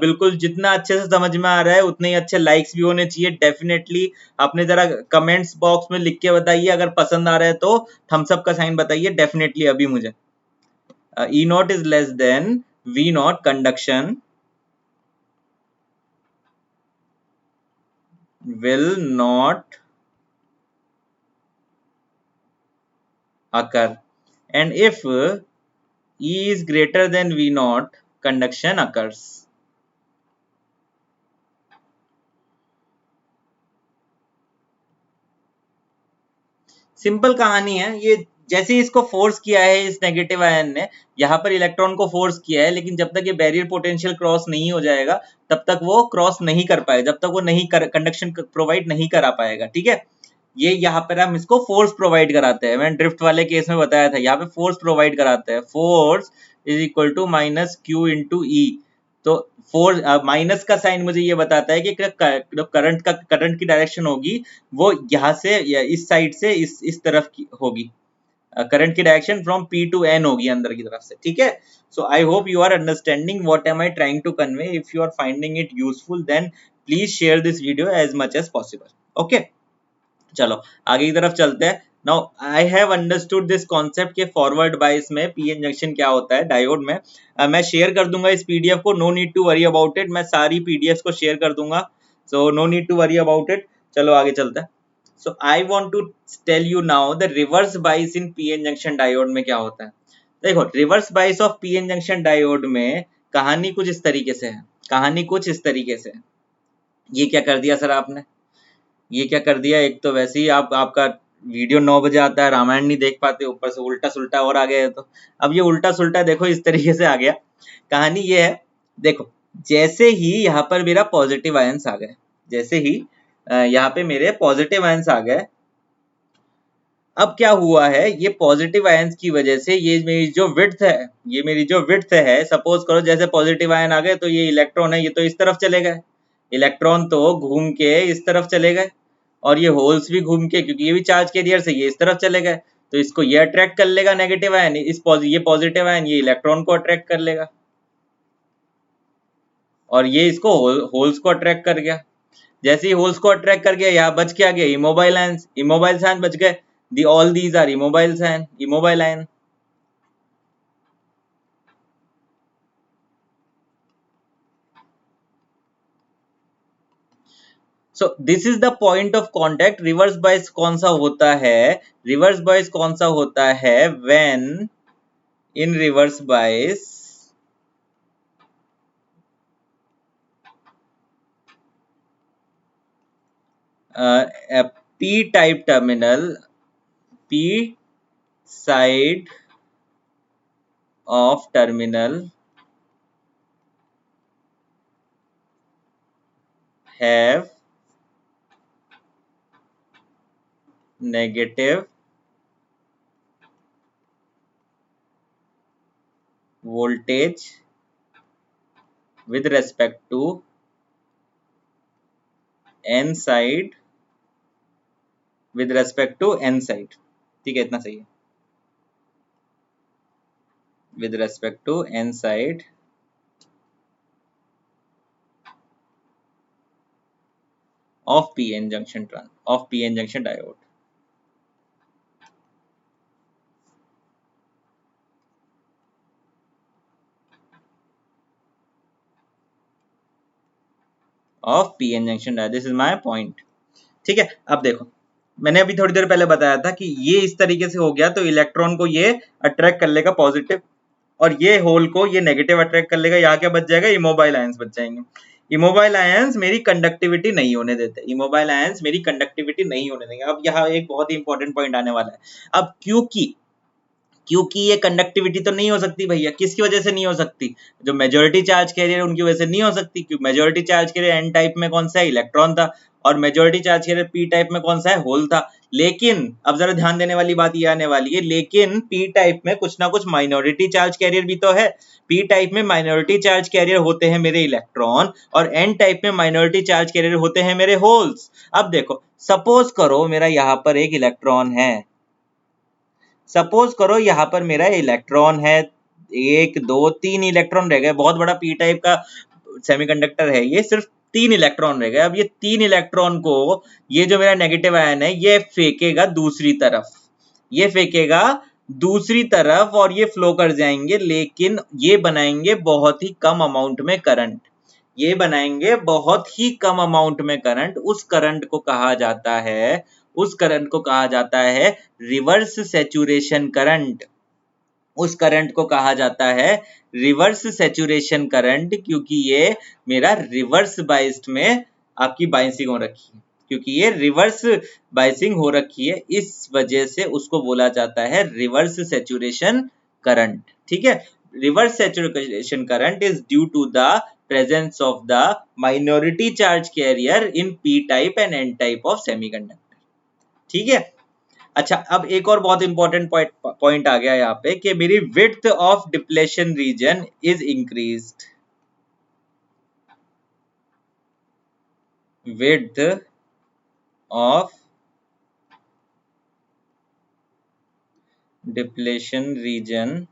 बिल्कुल जितना अच्छे से समझ में आ रहा है उतने ही अच्छे लाइक्स भी होने चाहिए डेफिनेटली। आपने जरा कमेंट्स बॉक्स में लिख के बताइए, अगर पसंद आ रहा है तो थम्स अप का साइन बताइए डेफिनेटली अभी मुझे। E0 is less than V0 conduction will not occur, and if E is greater than V0 conduction occurs। Simple कहानी है ये। जैसे ही इसको फोर्स किया है इस नेगेटिव आयन ने, यहाँ पर इलेक्ट्रॉन को फोर्स किया है, लेकिन जब तक ये बैरियर पोटेंशियल क्रॉस नहीं हो जाएगा तब तक वो क्रॉस नहीं कर पाएगा, जब तक वो नहीं कंडक्शन प्रोवाइड नहीं करा पाएगा, ठीक है। ये यहाँ पर हम इसको फोर्स प्रोवाइड कराते हैं, मैंने ड्रिफ्ट वाले केस में बताया था, यहाँ पे फोर्स प्रोवाइड कराते हैं। Force is equal to minus Q into E. तो फोर्स माइनस का साइन मुझे ये बताता है कि करंट की डायरेक्शन होगी वो यहाँ से या इस साइड से इस तरफ की होगी, करंट की direction from P to N होगी अंदर की तरफ से, ठीक है। So I hope you are understanding what am I trying to convey. If you are finding it useful then please share this video as much as possible. Okay, चलो आगे की तरफ चलते हैं। Now I have understood this concept के फॉरवर्ड बायस में पीएन जंक्शन क्या होता है डायोड में। मैं शेयर कर दूंगा इस पीडीएफ को, no need to worry about it, मैं सारी पीडीएफ को शेयर कर दूंगा, so no need to worry about it. चलो आगे चलते हैं। So I want to tell you now the reverse bias in PN junction diode में क्या होता है। देखो reverse bias of PN junction diode में कहानी कुछ इस तरीके से है, कहानी कुछ इस तरीके से है। ये क्या कर दिया सर आपने, ये क्या कर दिया, एक तो वैसे ही आपका वीडियो 9 बजे आता है, रामायण नहीं देख पाते, ऊपर से उल्टा सुल्टा और आ गया है। तो अब ये उल्टा सुल्टा देखो इस तरीके से आ गया। कहानी ये है, देखो जैसे ही यहाँ पर मेरा पॉजिटिव आयंस आ गए, जैसे ही यहाँ पे मेरे पॉजिटिव आयंस आ गए, अब क्या हुआ है, ये पॉजिटिव आयंस की वजह से ये मेरी जो विड्थ है, ये मेरी जो विड्थ है, सपोज करो जैसे पॉजिटिव आयन आ गए तो ये इलेक्ट्रॉन है, ये तो इस तरफ चले गए, इलेक्ट्रॉन तो घूम के इस तरफ चले गए, और ये होल्स भी घूम के, क्योंकि ये भी चार्ज कैरियर से ये इस तरफ चले गए, तो इसको ये अट्रैक्ट कर लेगा नेगेटिव आयन, ये पॉजिटिव आयन ये इलेक्ट्रॉन को अट्रैक्ट कर लेगा, और ये इसको होल्स को अट्रैक्ट कर गया। जैसे ही होल्स को अट्रैक्ट कर गया, यहाँ बच क्या गया, इमोबाइल आयंस, इमोबाइल आयन बच गए, the all these are immobile ion. So this is the point of contact. Reverse bias कौन सा होता है, रिवर्स बायस कौन सा होता है, when in reverse bias p type terminal, p side of terminal have negative voltage with respect to n side, with respect to n side। ठीक है, इतना सही है, with respect to n side of pn junction diode। Of PN junction diode, this is my point. ठीक है, अब देखो, मैंने अभी थोड़ी देर पहले बताया था कि ये इस तरीके से हो गया तो इलेक्ट्रॉन को ये अट्रैक्ट कर लेगा पॉजिटिव, और ये होल को ये नेगेटिव अट्रैक्ट कर लेगा, यहाँ क्या बच जाएगा, इमोबाइल आयंस बच जाएंगे। इमोबाइल आयंस मेरी कंडक्टिविटी नहीं होने देते, इमोबाइल आयंस मेरी कंडक्टिविटी नहीं होने देंगे। अब यहाँ एक बहुत ही इंपॉर्टेंट पॉइंट आने वाला है। अब क्योंकि ये कंडक्टिविटी तो नहीं हो सकती भैया, किसकी वजह से नहीं हो सकती, जो मेजोरिटी चार्ज कैरियर उनकी वजह से नहीं हो सकती, क्योंकि majority charge carrier N type में कौन सा है, इलेक्ट्रॉन था, और majority charge carrier P type में कौन सा है, होल था। लेकिन अब जरा ध्यान देने वाली बात ये आने वाली है, लेकिन पी टाइप में कुछ ना कुछ माइनॉरिटी चार्ज कैरियर भी तो है। पी टाइप में माइनॉरिटी चार्ज कैरियर होते हैं मेरे इलेक्ट्रॉन, और एन टाइप में माइनॉरिटी चार्ज कैरियर होते हैं मेरे होल्स। अब देखो, सपोज करो मेरा यहाँ पर एक इलेक्ट्रॉन है, सपोज करो यहाँ पर मेरा इलेक्ट्रॉन है, एक दो तीन इलेक्ट्रॉन रह गए, बहुत बड़ा पी टाइप का सेमीकंडक्टर है ये, सिर्फ तीन इलेक्ट्रॉन रह गए। अब ये तीन इलेक्ट्रॉन को ये जो मेरा नेगेटिव आयन है ये फेंकेगा दूसरी तरफ, ये फेंकेगा दूसरी तरफ, और ये फ्लो कर जाएंगे, लेकिन ये बनाएंगे बहुत ही कम अमाउंट में करंट, ये बनाएंगे बहुत ही कम अमाउंट में करंट। उस करंट को कहा जाता है, उस करंट को कहा जाता है रिवर्स सैचुरेशन करंट। उस करंट को कहा जाता है रिवर्स सैचुरेशन करंट, क्योंकि ये मेरा रिवर्स बाइस्ड में आपकी बाइसिंग हो रखी है, क्योंकि ये रिवर्स बाइसिंग हो रखी है, इस वजह से उसको बोला जाता है रिवर्स सैचुरेशन करंट। ठीक है, reverse saturation current is due to the presence of the minority charge carrier in p type and n type of semiconductor। ठीक है, अच्छा, अब एक और बहुत इंपॉर्टेंट पॉइंट आ गया यहाँ पे कि मेरी width of depletion region is increased, width of depletion region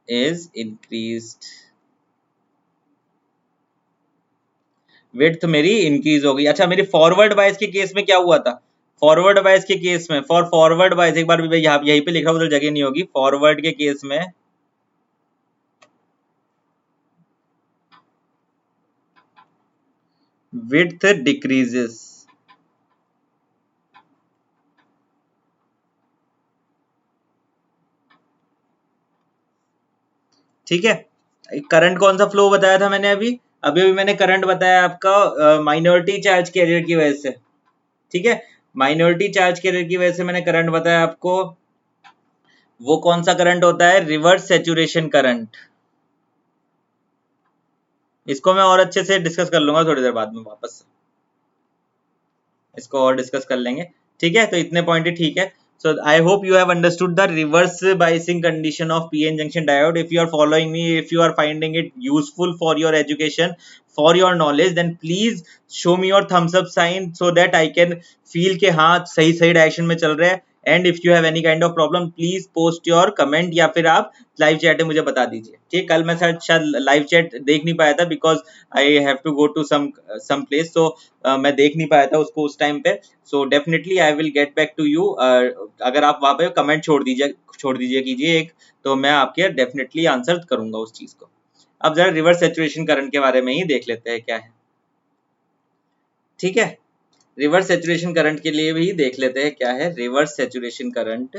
is increased, width मेरी इंक्रीज हो गई। अच्छा, मेरी फॉरवर्ड बायस के केस में क्या हुआ था, फॉरवर्ड बायस के केस में, फॉर फॉरवर्ड बायस, एक बार यहाँ यहीं पे लिखा उधर जगह नहीं होगी, फॉरवर्ड के केस में विड्थ डिक्रीजेस। ठीक है, करंट कौन सा फ्लो बताया था मैंने अभी अभी अभी मैंने करंट बताया आपका माइनॉरिटी चार्ज कैरियर की वजह से। ठीक है, माइनॉरिटी चार्ज कैरियर की वजह से मैंने करंट बताया आपको, वो कौन सा करंट होता है, रिवर्स सैचुरेशन करंट। इसको मैं और अच्छे से डिस्कस कर लूंगा थोड़ी देर बाद में वापस से, इसको और डिस्कस कर लेंगे। ठीक है, तो इतने पॉइंट ही ठीक है. So I hope you have understood the reverse biasing condition of PN junction diode. If you are following me, if you are finding it useful for your education, for your knowledge, then please show me your thumbs up sign so that I can feel कि हाँ सही सही डायरेक्शन में चल रहे हैं. And if you have any kind of problem please post your comment या फिर आप लाइव चैट में मुझे बता दीजिए. ठीक, कल मैं शायद लाइव चैट देख नहीं पाया था because I have to go to some place, so मैं देख नहीं पाया था उसको उस टाइम पे. So definitely I will get back to you. अगर आप वहाँ पे कमेंट छोड़ दीजिए कीजिए एक, तो मैं आपके डेफिनेटली आंसर करूंगा उस चीज को. अब जरा रिवर्स सेचुरेशन करंट के बारे में ही देख लेते हैं क्या है. ठीक है, रिवर्स सेचुरेशन करंट के लिए भी देख लेते हैं क्या है reverse saturation current.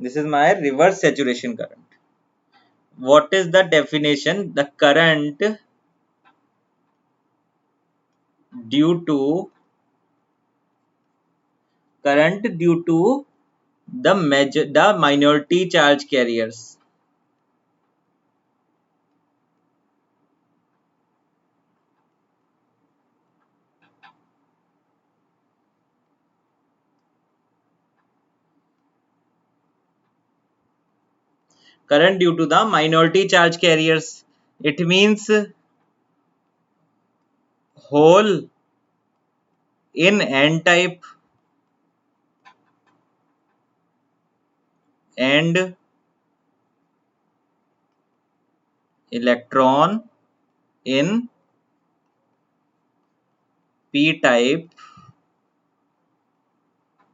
This is my reverse saturation current. What is the definition? The current due to the minority charge carriers. Current due to the minority charge carriers. It means hole in n-type and electron in p-type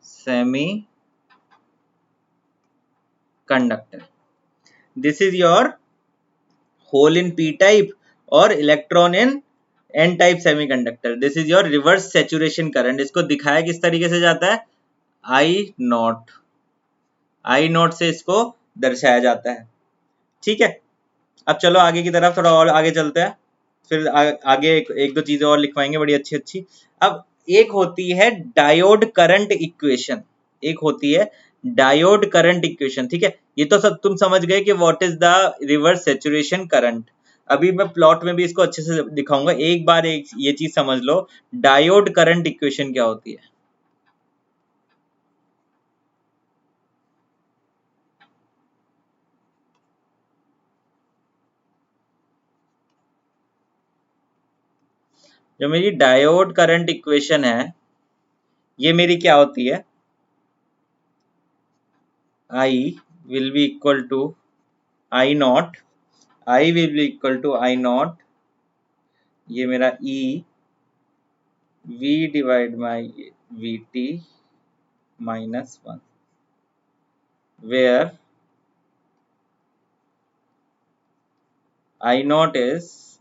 semiconductor. This is your hole in p-type और electron in n-type semiconductor. This is your reverse saturation current. इसको दिखाया किस तरीके से जाता है, I नॉट से इसको दर्शाया जाता है. ठीक है, अब चलो आगे की तरफ थोड़ा और आगे चलते हैं, फिर आगे एक दो चीजें और लिखवाएंगे बड़ी अच्छी अच्छी. अब एक होती है डायोड करंट इक्वेशन, एक होती है डायोड करंट इक्वेशन. ठीक है, ये तो सब तुम समझ गए कि what is the reverse saturation current. अभी मैं प्लॉट में भी इसको अच्छे से दिखाऊंगा. एक बार ये चीज समझ लो, डायोड करंट इक्वेशन क्या होती है. जो मेरी डायोड करंट इक्वेशन है, ये मेरी क्या होती है, I will be equal to I naught, I will be equal to I naught, ये मेरा E V divide by VT minus 1, where I naught is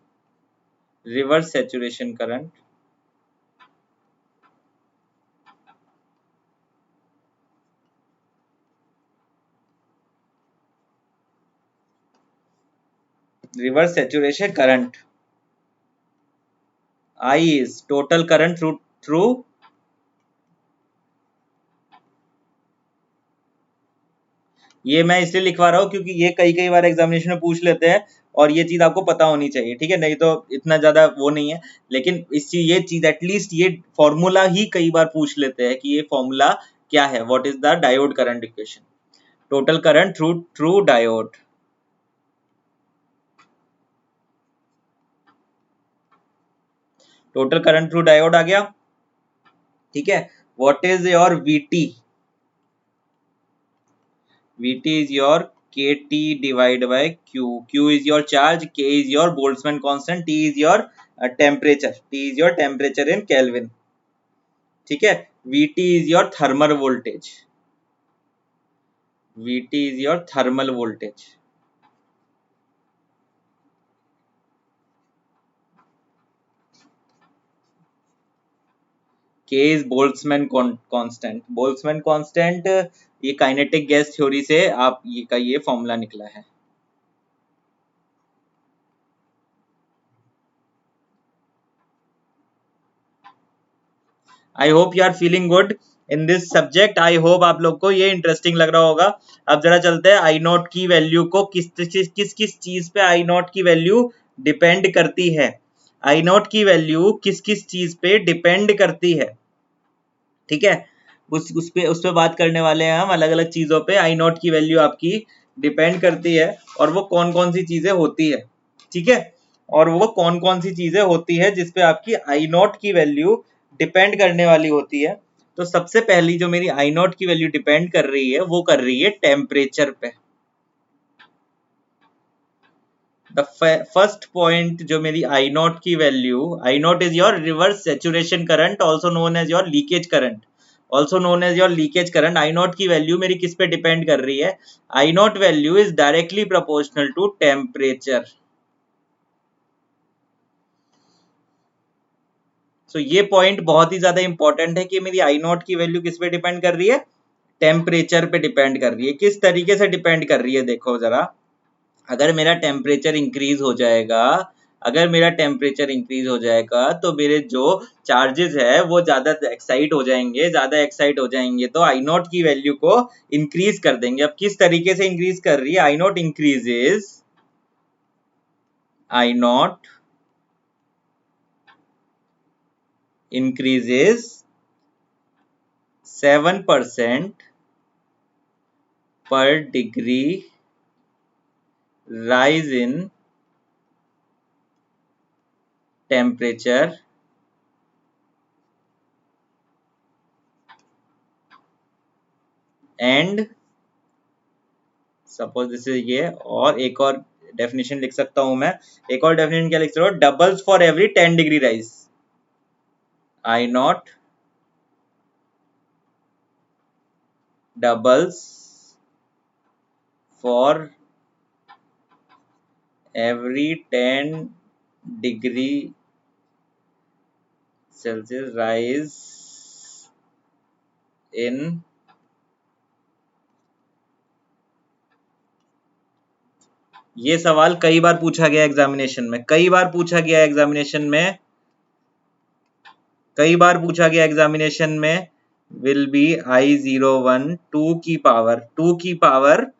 reverse saturation current, reverse saturation current. I is total current through ये मैं इसलिए लिखवा रहा हूँ क्योंकि ये कई बार एग्जामिनेशन में पूछ लेते हैं और ये चीज आपको पता होनी चाहिए. ठीक है, नहीं तो इतना ज्यादा वो नहीं है, लेकिन ये चीज एटलीस्ट ये फॉर्मूला ही कई बार पूछ लेते हैं कि ये फॉर्मूला क्या है. What is the diode current equation, total current through diode. Total current through diode आ गया. ठीक है, what is your VT, VT is your KT divided by Q. Q is your charge, K is your Boltzmann constant, T is your temperature. T is your temperature in Kelvin. ठीक है, VT is your thermal voltage. VT is your thermal voltage. K is Boltzmann constant. Boltzmann constant ये काइनेटिक गैस थ्योरी से आप ये फॉर्मूला निकला है. I hope you are feeling good in this subject. I hope आप लोग को ये इंटरेस्टिंग लग रहा होगा. अब जरा चलते हैं आई नॉट की वैल्यू को किस चीज पे आई नॉट की वैल्यू डिपेंड करती है. आई नॉट की वैल्यू किस किस चीज पे डिपेंड करती है, ठीक है। उस पे बात करने वाले हैं हम, अलग अलग चीजों पे आई नॉट की वैल्यू आपकी डिपेंड करती है और वो कौन कौन सी चीजें होती है, ठीक है। और वो कौन कौन सी चीजें होती है जिसपे आपकी आई नॉट की वैल्यू डिपेंड करने वाली होती है। तो सबसे पहली जो मेरी आई नॉट की वैल्यू डिपेंड कर रही है वो कर रही है टेम्परेचर पे। द फर्स्ट पॉइंट जो मेरी आई नॉट की value, I naught is your reverse saturation current, also known as your leakage current, also known as your leakage current. I naught की वैल्यू मेरी किस पे डिपेंड कर रही है? I naught value is directly proportional to temperature. So ये पॉइंट बहुत ही ज्यादा इंपॉर्टेंट है कि मेरी आई नॉट की वैल्यू किस पे डिपेंड कर रही है? टेम्परेचर पे डिपेंड कर रही है। किस तरीके से डिपेंड कर रही है देखो जरा। अगर मेरा टेम्परेचर इंक्रीज हो जाएगा, अगर मेरा टेम्परेचर इंक्रीज हो जाएगा तो मेरे जो चार्जेस है वो ज्यादा एक्साइट हो जाएंगे, ज्यादा एक्साइट हो जाएंगे तो आई नॉट की वैल्यू को इंक्रीज कर देंगे। अब किस तरीके से इंक्रीज कर रही है? I naught increases, I naught increases 7% per degree rise in temperature and suppose this is ये। और एक और डेफिनेशन लिख सकता हूं मैं, एक और डेफिनेशन क्या लिख सकता हूं? Doubles for every 10 degree rise. I not doubles for every 10 degree Celsius rise in. ये सवाल कई बार पूछा गया एग्जामिनेशन में, कई बार पूछा गया एग्जामिनेशन में, कई बार पूछा गया एग्जामिनेशन में। विल बी I01 2 की power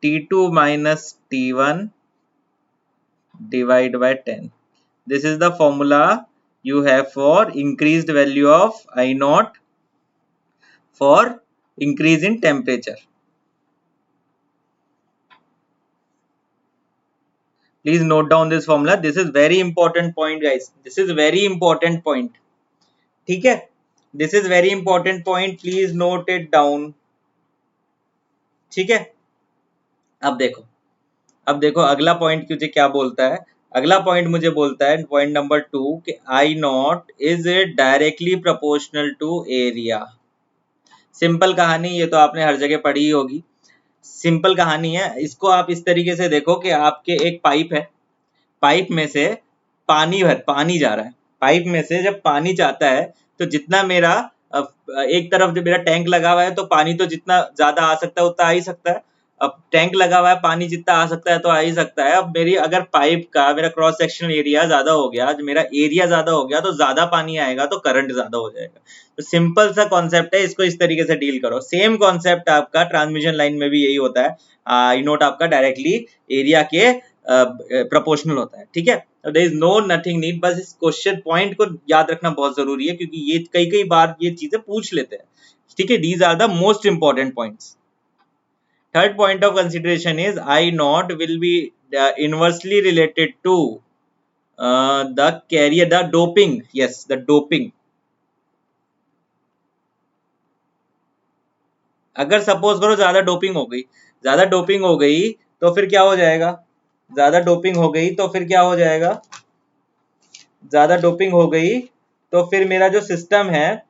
T2 minus T1 divide by 10. This is the formula you have for increased value of I naught for increase in temperature. Please note down this formula. This is very important point guys. This is very important point. ठीक है? This is very important point. Please note it down. ठीक है? अब देखो अगला पॉइंट मुझे क्या बोलता है। अगला पॉइंट मुझे बोलता है पॉइंट नंबर 2 कि I naught is directly proportional to area. Simple कहानी, ये तो आपने हर जगह पढ़ी ही होगी। सिंपल कहानी है, इसको आप इस तरीके से देखो कि आपके एक पाइप है, पाइप में से पानी जा रहा है। पाइप में से जब पानी जाता है तो जितना मेरा एक तरफ जो मेरा टैंक लगा हुआ है तो पानी तो जितना ज्यादा आ सकता है उतना आ ही सकता है। अब टैंक लगा हुआ है, पानी जितना आ सकता है तो आ ही सकता है। अब मेरी अगर पाइप का मेरा क्रॉस सेक्शनल एरिया ज्यादा हो गया, मेरा एरिया ज्यादा हो गया तो ज्यादा पानी आएगा तो करंट ज्यादा हो जाएगा। तो सिंपल सा कॉन्सेप्ट है, इसको इस तरीके से डील करो। सेम कॉन्सेप्ट आपका ट्रांसमिशन लाइन में भी यही होता है। आई नोट आपका डायरेक्टली एरिया के प्रोपोर्शनल होता है, ठीक है। There is no nothing need, बस इस क्वेश्चन पॉइंट को याद रखना बहुत जरूरी है क्योंकि ये कई बार ये चीजें पूछ लेते हैं, ठीक है। These are the most important points. Third point of consideration is I naught will be inversely related to the carrier, the doping, yes the doping. अगर सपोज करो ज्यादा डोपिंग हो गई, ज्यादा डोपिंग हो गई तो फिर क्या हो जाएगा? ज्यादा डोपिंग हो गई तो फिर क्या हो जाएगा? ज्यादा डोपिंग हो गई तो फिर मेरा जो सिस्टम है,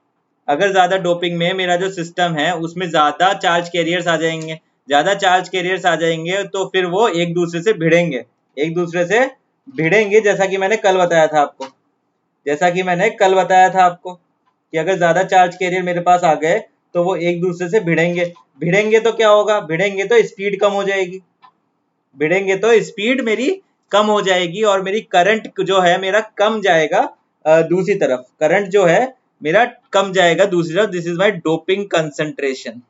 अगर ज्यादा डोपिंग में मेरा जो सिस्टम है उसमें ज्यादा चार्ज कैरियर्स आ जाएंगे। ज्यादा चार्ज कैरियर्स आ जाएंगे तो फिर वो एक दूसरे से भिड़ेंगे, एक दूसरे से भिड़ेंगे, जैसा कि मैंने कल बताया था आपको, जैसा कि मैंने कल बताया था आपको कि अगर ज्यादा चार्ज कैरियर मेरे पास आ गए तो वो एक दूसरे से भिड़ेंगे। भिड़ेंगे तो क्या होगा? भिड़ेंगे तो स्पीड कम हो जाएगी, भिड़ेंगे तो स्पीड मेरी कम हो जाएगी और मेरी करंट जो है मेरा कम जाएगा दूसरी तरफ, करंट जो है मेरा कम जाएगा दूसरी तरफ। This is my doping concentration.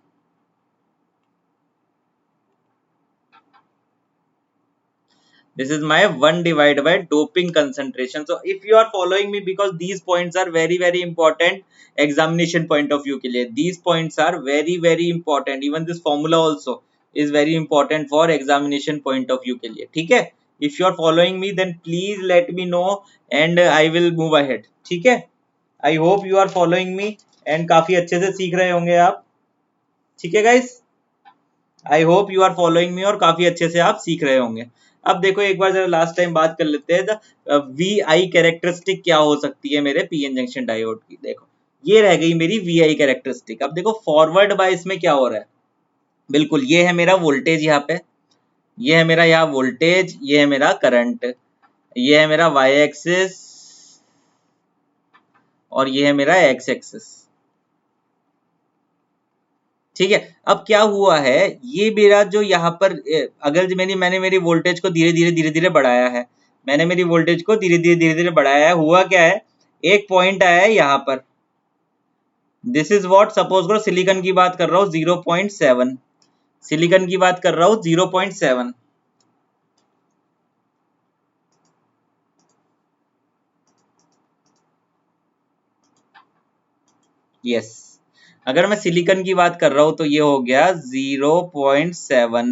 This is my 1 divided by doping concentration. So if you are following me, because these points are very important examination point of view के लिए, these points are very important. Even this formula also is very important for examination point of view के लिए. ठीक है? If you are following me, then please let me know and I will move ahead. ठीक है? I hope you are following me and काफी अच्छे से सीख रहे होंगे आप. ठीक है guys? I hope you are following me और काफी अच्छे से आप सीख रहे होंगे. अब देखो एक बार जरा लास्ट टाइम बात कर लेते हैं, वी आई कैरेक्टरिस्टिक क्या हो सकती है मेरे पीएन जंक्शन डायोड की. देखो ये रह गई मेरी वी आई कैरेक्टरिस्टिक. अब देखो फॉरवर्ड बायस में क्या हो रहा है. बिल्कुल ये है मेरा वोल्टेज यहाँ पे, ये है मेरा यहाँ वोल्टेज, ये है मेरा करंट, ये है मेरा वाई एक्सिस और ये है मेरा एक्स एक्सिस. ठीक है. अब क्या हुआ है, ये मेरा जो यहाँ पर अगर मैंने मेरी वोल्टेज को धीरे धीरे बढ़ाया है, मैंने मेरी वोल्टेज को धीरे धीरे बढ़ाया है. हुआ क्या है, एक पॉइंट आया है यहाँ पर. दिस इज व्हाट, सपोज करो सिलिकॉन की बात कर रहा हूँ 0.7, सिलिकॉन की बात कर रहा हूँ 0.7. यस, अगर मैं सिलिकॉन की बात कर रहा हूं तो ये हो गया 0.7.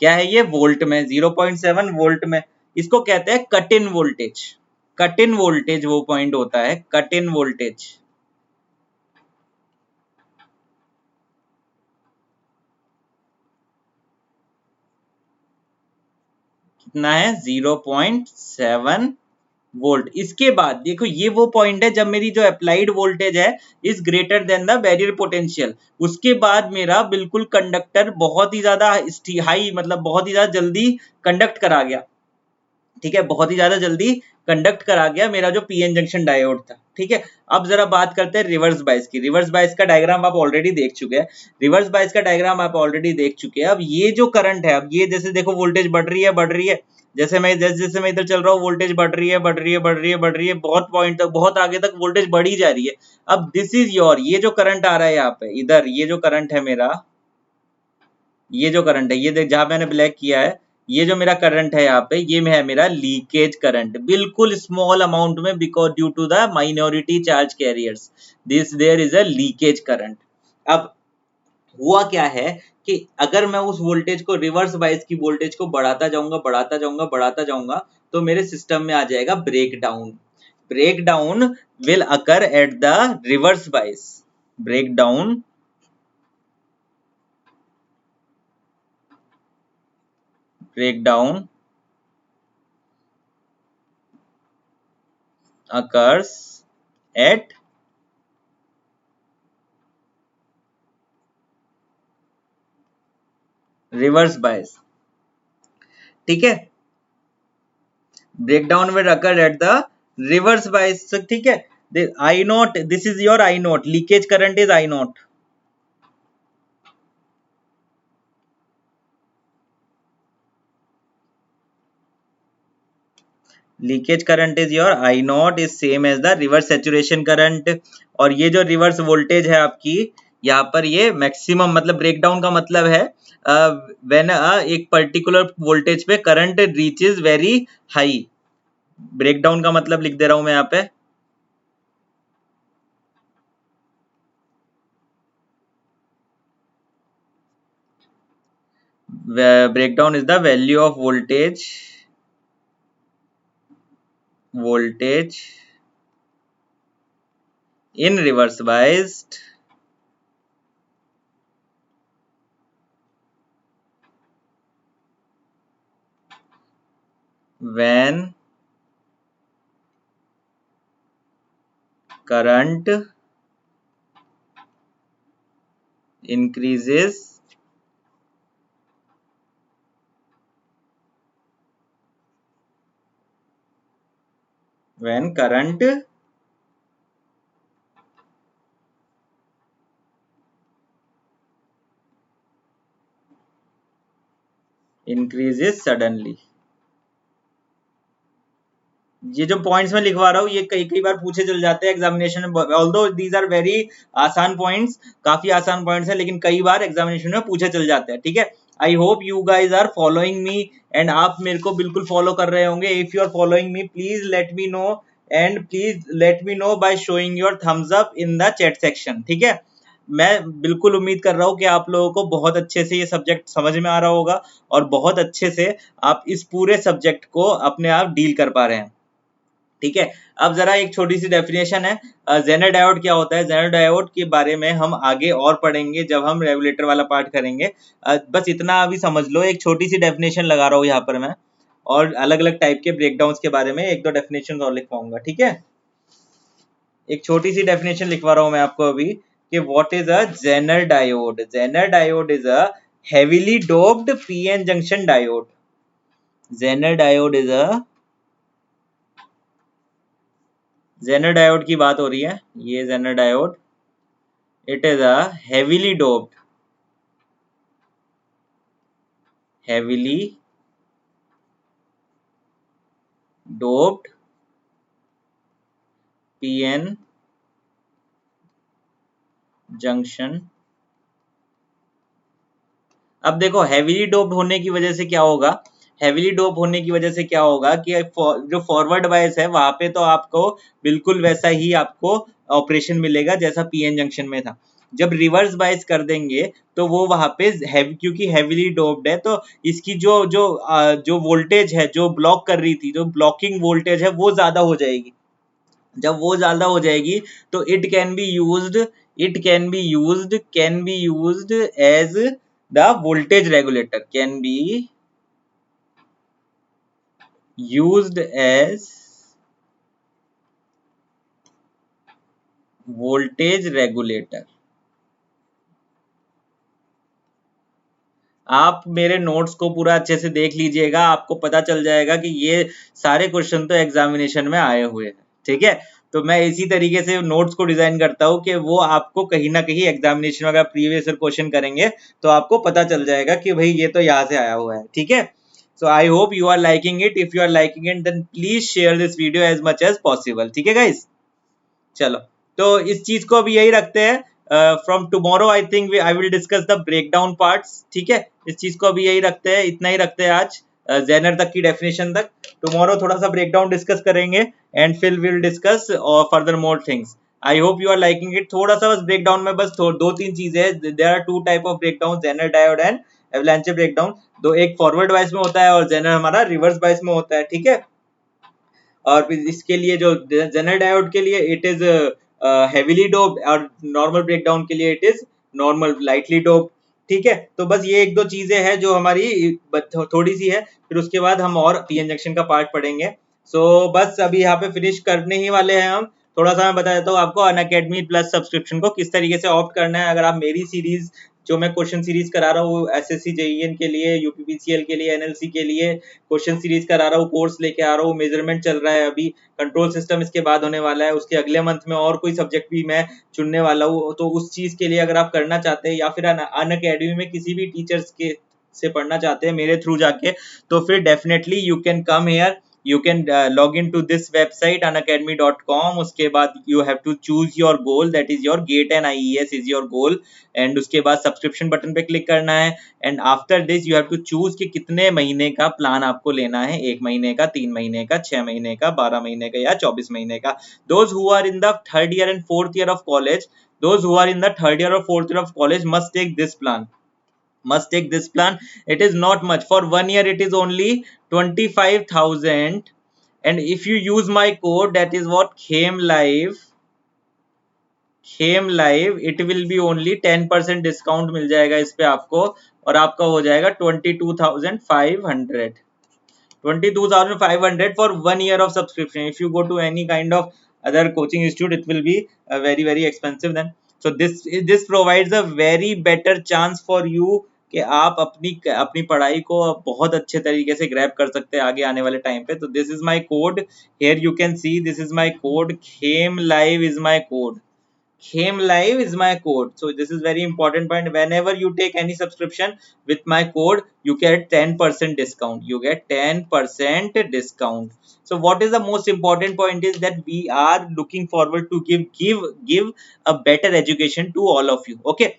क्या है ये, वोल्ट में. 0.7 वोल्ट में. इसको कहते हैं cut in voltage. Cut in voltage वो पॉइंट होता है, कट इन वोल्टेज. कितना है, 0.7 वोल्ट. इसके बाद देखो ये वो पॉइंट है जब मेरी जो अप्लाइड वोल्टेज है is greater than the barrier potential. उसके बाद मेरा बिल्कुल कंडक्टर बहुत ही ज्यादा हाई, मतलब बहुत ही ज्यादा जल्दी कंडक्ट करा गया. ठीक है, बहुत ही ज्यादा जल्दी कंडक्ट करा गया मेरा जो पीएन जंक्शन डायोड था. ठीक है. अब जरा बात करते हैं रिवर्स बायस की. रिवर्स बायस का डायग्राम आप ऑलरेडी देख चुके हैं. रिवर्स बायस का डायग्राम आप ऑलरेडी देख चुके हैं. अब ये जो करंट है, अब ये जैसे देखो वोल्टेज बढ़ रही है, जैसे मैं इधर चल रहा हूँ वोल्टेज बढ़ रही है, बहुत पॉइंट तक, बहुत आगे तक वोल्टेज बढ़ी जा रही है. अब दिस इज योर, ये जो करंट आ रहा है यहाँ पे, इधर ये जो करंट है मेरा, ये जो करंट है, ये देख जहां मैंने ब्लैक किया है, ये जो मेरा करंट है यहाँ पे, ये है मेरा लीकेज करंट. बिल्कुल स्मॉल अमाउंट में, because due to the minority charge carriers this there is a leakage current. अब हुआ क्या है कि अगर मैं उस वोल्टेज को, रिवर्स बायस की वोल्टेज को बढ़ाता जाऊंगा तो मेरे सिस्टम में आ जाएगा breakdown. Breakdown will occur at the reverse bias. Breakdown occurs at reverse bias. ठीक है, breakdown will occur at the reverse bias. ठीक है. I naught, this is your I naught, leakage current is I naught. Leakage current is your I naught, is same as the reverse saturation current. और ये जो रिवर्स वोल्टेज है आपकी यहाँ पर, ये मैक्सिमम, मतलब ब्रेकडाउन का मतलब है व्हेन एक पर्टिकुलर वोल्टेज पे current reaches very high. Breakdown का मतलब लिख दे रहा हूं मैं यहाँ पे. Breakdown is the value of voltage in reverse biased when current increases when current increases suddenly. ये जो पॉइंट्स में लिखवा रहा हूँ ये कई बार पूछे चल जाते हैं एग्जामिनेशन में. ऑल्दो दीज आर वेरी आसान पॉइंट्स, काफी आसान पॉइंट्स है, लेकिन कई बार एग्जामिनेशन में पूछे चल जाते हैं. ठीक है. I hope you guys are following me and आप मेरे को बिल्कुल फॉलो कर रहे होंगे. If you are following me please let me know and please let me know by showing your thumbs up in the chat section. ठीक है, मैं बिल्कुल उम्मीद कर रहा हूँ कि आप लोगों को बहुत अच्छे से ये सब्जेक्ट समझ में आ रहा होगा और बहुत अच्छे से आप इस पूरे सब्जेक्ट को अपने आप डील कर पा रहे हैं. ठीक है, अब जरा एक छोटी सी डेफिनेशन है. जेनर डायोड क्या होता है. जेनर डायोड के बारे में हम आगे और पढ़ेंगे जब हम रेगुलेटर वाला पार्ट करेंगे. बस इतना अभी समझ लो, एक छोटी सी डेफिनेशन लगा रहा हूँ यहाँ पर मैं, और अलग अलग टाइप के ब्रेकडाउन्स के बारे में एक दो डेफिनेशन और लिखवाऊंगा. ठीक है, एक छोटी सी डेफिनेशन लिखवा रहा हूँ मैं आपको अभी कि what is a Zener diode. Zener diode is a heavily doped pn junction diode. Zener diode is a, Zener diode की बात हो रही है, ये Zener diode, it is a heavily doped pn junction. अब देखो हेवीली डोप्ड होने की वजह से क्या होगा, हेवीली डोप होने की वजह से क्या होगा कि जो फॉरवर्ड बायस है वहां पे तो आपको बिल्कुल वैसा ही आपको ऑपरेशन मिलेगा जैसा पीएन जंक्शन में था. जब रिवर्स बायस कर देंगे तो वो वहां पे क्योंकि हेवीली डोप्ड है तो इसकी जो वोल्टेज है जो ब्लॉक कर रही थी, जो ब्लॉकिंग वोल्टेज है वो ज्यादा हो जाएगी. जब वो ज्यादा हो जाएगी तो it can be used as the voltage regulator, can be used as voltage regulator. आप मेरे नोट्स को पूरा अच्छे से देख लीजिएगा, आपको पता चल जाएगा कि ये सारे क्वेश्चन तो एग्जामिनेशन में आए हुए हैं. ठीक है, तो मैं इसी तरीके से नोट्स को डिजाइन करता हूँ कि वो आपको कहीं ना कहीं एग्जामिनेशन में अगर प्रीवियस ईयर क्वेश्चन करेंगे तो आपको पता चल जाएगा कि भाई ये तो यहाँ से आया हुआ है. ठीक है, so I hope you are liking it. If you are liking it then please share this video as much as possible. ठीक है गाइस, चलो तो इस चीज को अभी यही रखते हैं. From tomorrow I think I will discuss the break down parts. ठीक है, इस चीज को अभी यही रखते हैं, इतना ही रखते हैं आज, जेनर तक की डेफिनेशन तक. टुमारो थोड़ा सा ब्रेक डाउन डिस्कस करेंगे एंड फिर will discuss further more things. I hope you are liking it. थोड़ा सा बस ब्रेक डाउन में बस दो तीन चीजें हैं. There are two type of break down, Zener diode and avalanche break down. दो, एक फॉरवर्ड बायस में होता है और जेनर हमारा रिवर्स बायस में होता है. ठीक है, और फिर इसके लिए जो जेनर डायोड के लिए इट इज हेवीली डोप्ड और नॉर्मल ब्रेकडाउन के लिए it is normal lightly doped. ठीक है, तो बस ये एक दो चीजें हैं जो हमारी थोड़ी सी है, फिर उसके बाद हम और पी इंजेक्शन का पार्ट पढ़ेंगे. सो बस अभी यहाँ पे फिनिश करने ही वाले हैं हम. थोड़ा सा मैं बता देता हूँ आपको अनअकैडमी प्लस सब्सक्रिप्शन को किस तरीके से ऑप्ट करना है. अगर आप मेरी सीरीज जो मैं क्वेश्चन सीरीज करा रहा हूँ एसएससी जेईएन के लिए, यूपीपीसीएल के लिए, एनएलसी के लिए क्वेश्चन सीरीज करा रहा हूँ, कोर्स लेके आ रहा हूँ, मेजरमेंट चल रहा है अभी, कंट्रोल सिस्टम इसके बाद होने वाला है, उसके अगले मंथ में और कोई सब्जेक्ट भी मैं चुनने वाला हूँ. तो उस चीज के लिए अगर आप करना चाहते हैं या फिर अनअकैडमी में किसी भी टीचर्स के से पढ़ना चाहते हैं मेरे थ्रू जाके, तो फिर definitely you can come here. You can log into this website unacademy.com. उसके बाद you have to choose your goal, that is your GATE and IES is your goal. and उसके बाद सब्सक्रिप्शन बटन पे क्लिक करना है. And after this you have to choose कि कितने महीने का प्लान आपको लेना है, 1 महीने का, 3 महीने का, 6 महीने का, 12 महीने का या 24 महीने का. Those who are in the third year and fourth year of college, those who are in the third year or fourth year of college must take this plan, must take this plan. It is not much. For 1 year it is only 25,000. and if you use my code, that is what came live, it will be only 10% discount मिल जाएगा इस पे आपको, और आपका हो जाएगा 22,500. 22,500 for 1 year of subscription. If you go to any kind of other coaching institute, it will be very expensive then. So this provides a very better chance for you कि आप अपनी पढ़ाई को बहुत अच्छे तरीके से ग्रैब कर सकते हैं आगे आने वाले टाइम पे. तो this is my code, here you can see, this is my code, Khem live is my code. Came live is my code. So this is very important point. Whenever you take any subscription with my code, you get 10% discount. You get 10% discount. So what is the most important point is that we are looking forward to give a better education to all of you. Okay.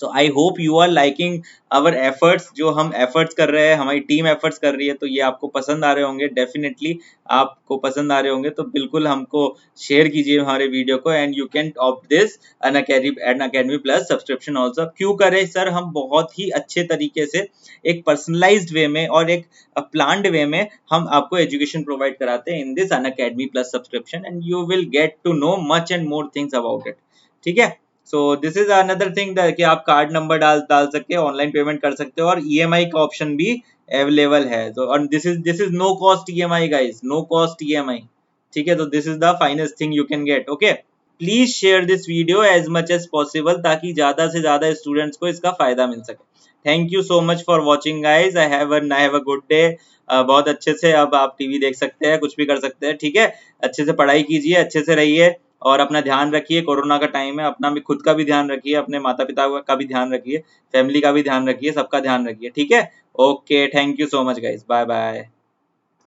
So I hope you are liking our efforts, जो हम एफर्ट्स कर रहे हैं, हमारी टीम एफर्ट्स कर रही है, तो ये आपको पसंद आ रहे होंगे, डेफिनेटली आपको पसंद आ रहे होंगे, तो बिल्कुल हमको शेयर कीजिए हमारे वीडियो को, and you can opt this Unacademy plus subscription also. क्यों करें सर, हम बहुत ही अच्छे तरीके से एक पर्सनलाइज्ड वे में और एक प्लान्ड वे में हम आपको एजुकेशन प्रोवाइड कराते हैं in this Unacademy plus subscription, and you will get to know much and more things about it. ठीक है, so this is another thing कि आप कार्ड नंबर डाल सकते हो, ऑनलाइन पेमेंट कर सकते हो, और ईएमआई का ऑप्शन भी अवेलेबल है। तो और this is no cost EMI guys, no cost EMI. ठीक है, तो this is the finest thing you can get. Okay, please share this video as much as possible, ताकि ज्यादा से ज्यादा स्टूडेंट्स को इसका फायदा मिल सके। Thank you so much for watching guys, I have a good day. बहुत अच्छे से अब आप टीवी देख सकते हैं, कुछ भी कर सकते हैं। ठीक है, अच्छे से पढ़ाई कीजिए, अच्छे से रहिए, और अपना ध्यान रखिए। कोरोना का टाइम है, अपना भी, खुद का भी ध्यान रखिए, अपने माता पिता का भी ध्यान रखिए, फैमिली का भी ध्यान रखिए, सबका ध्यान रखिए। ठीक है, okay, thank you so much guys, bye bye.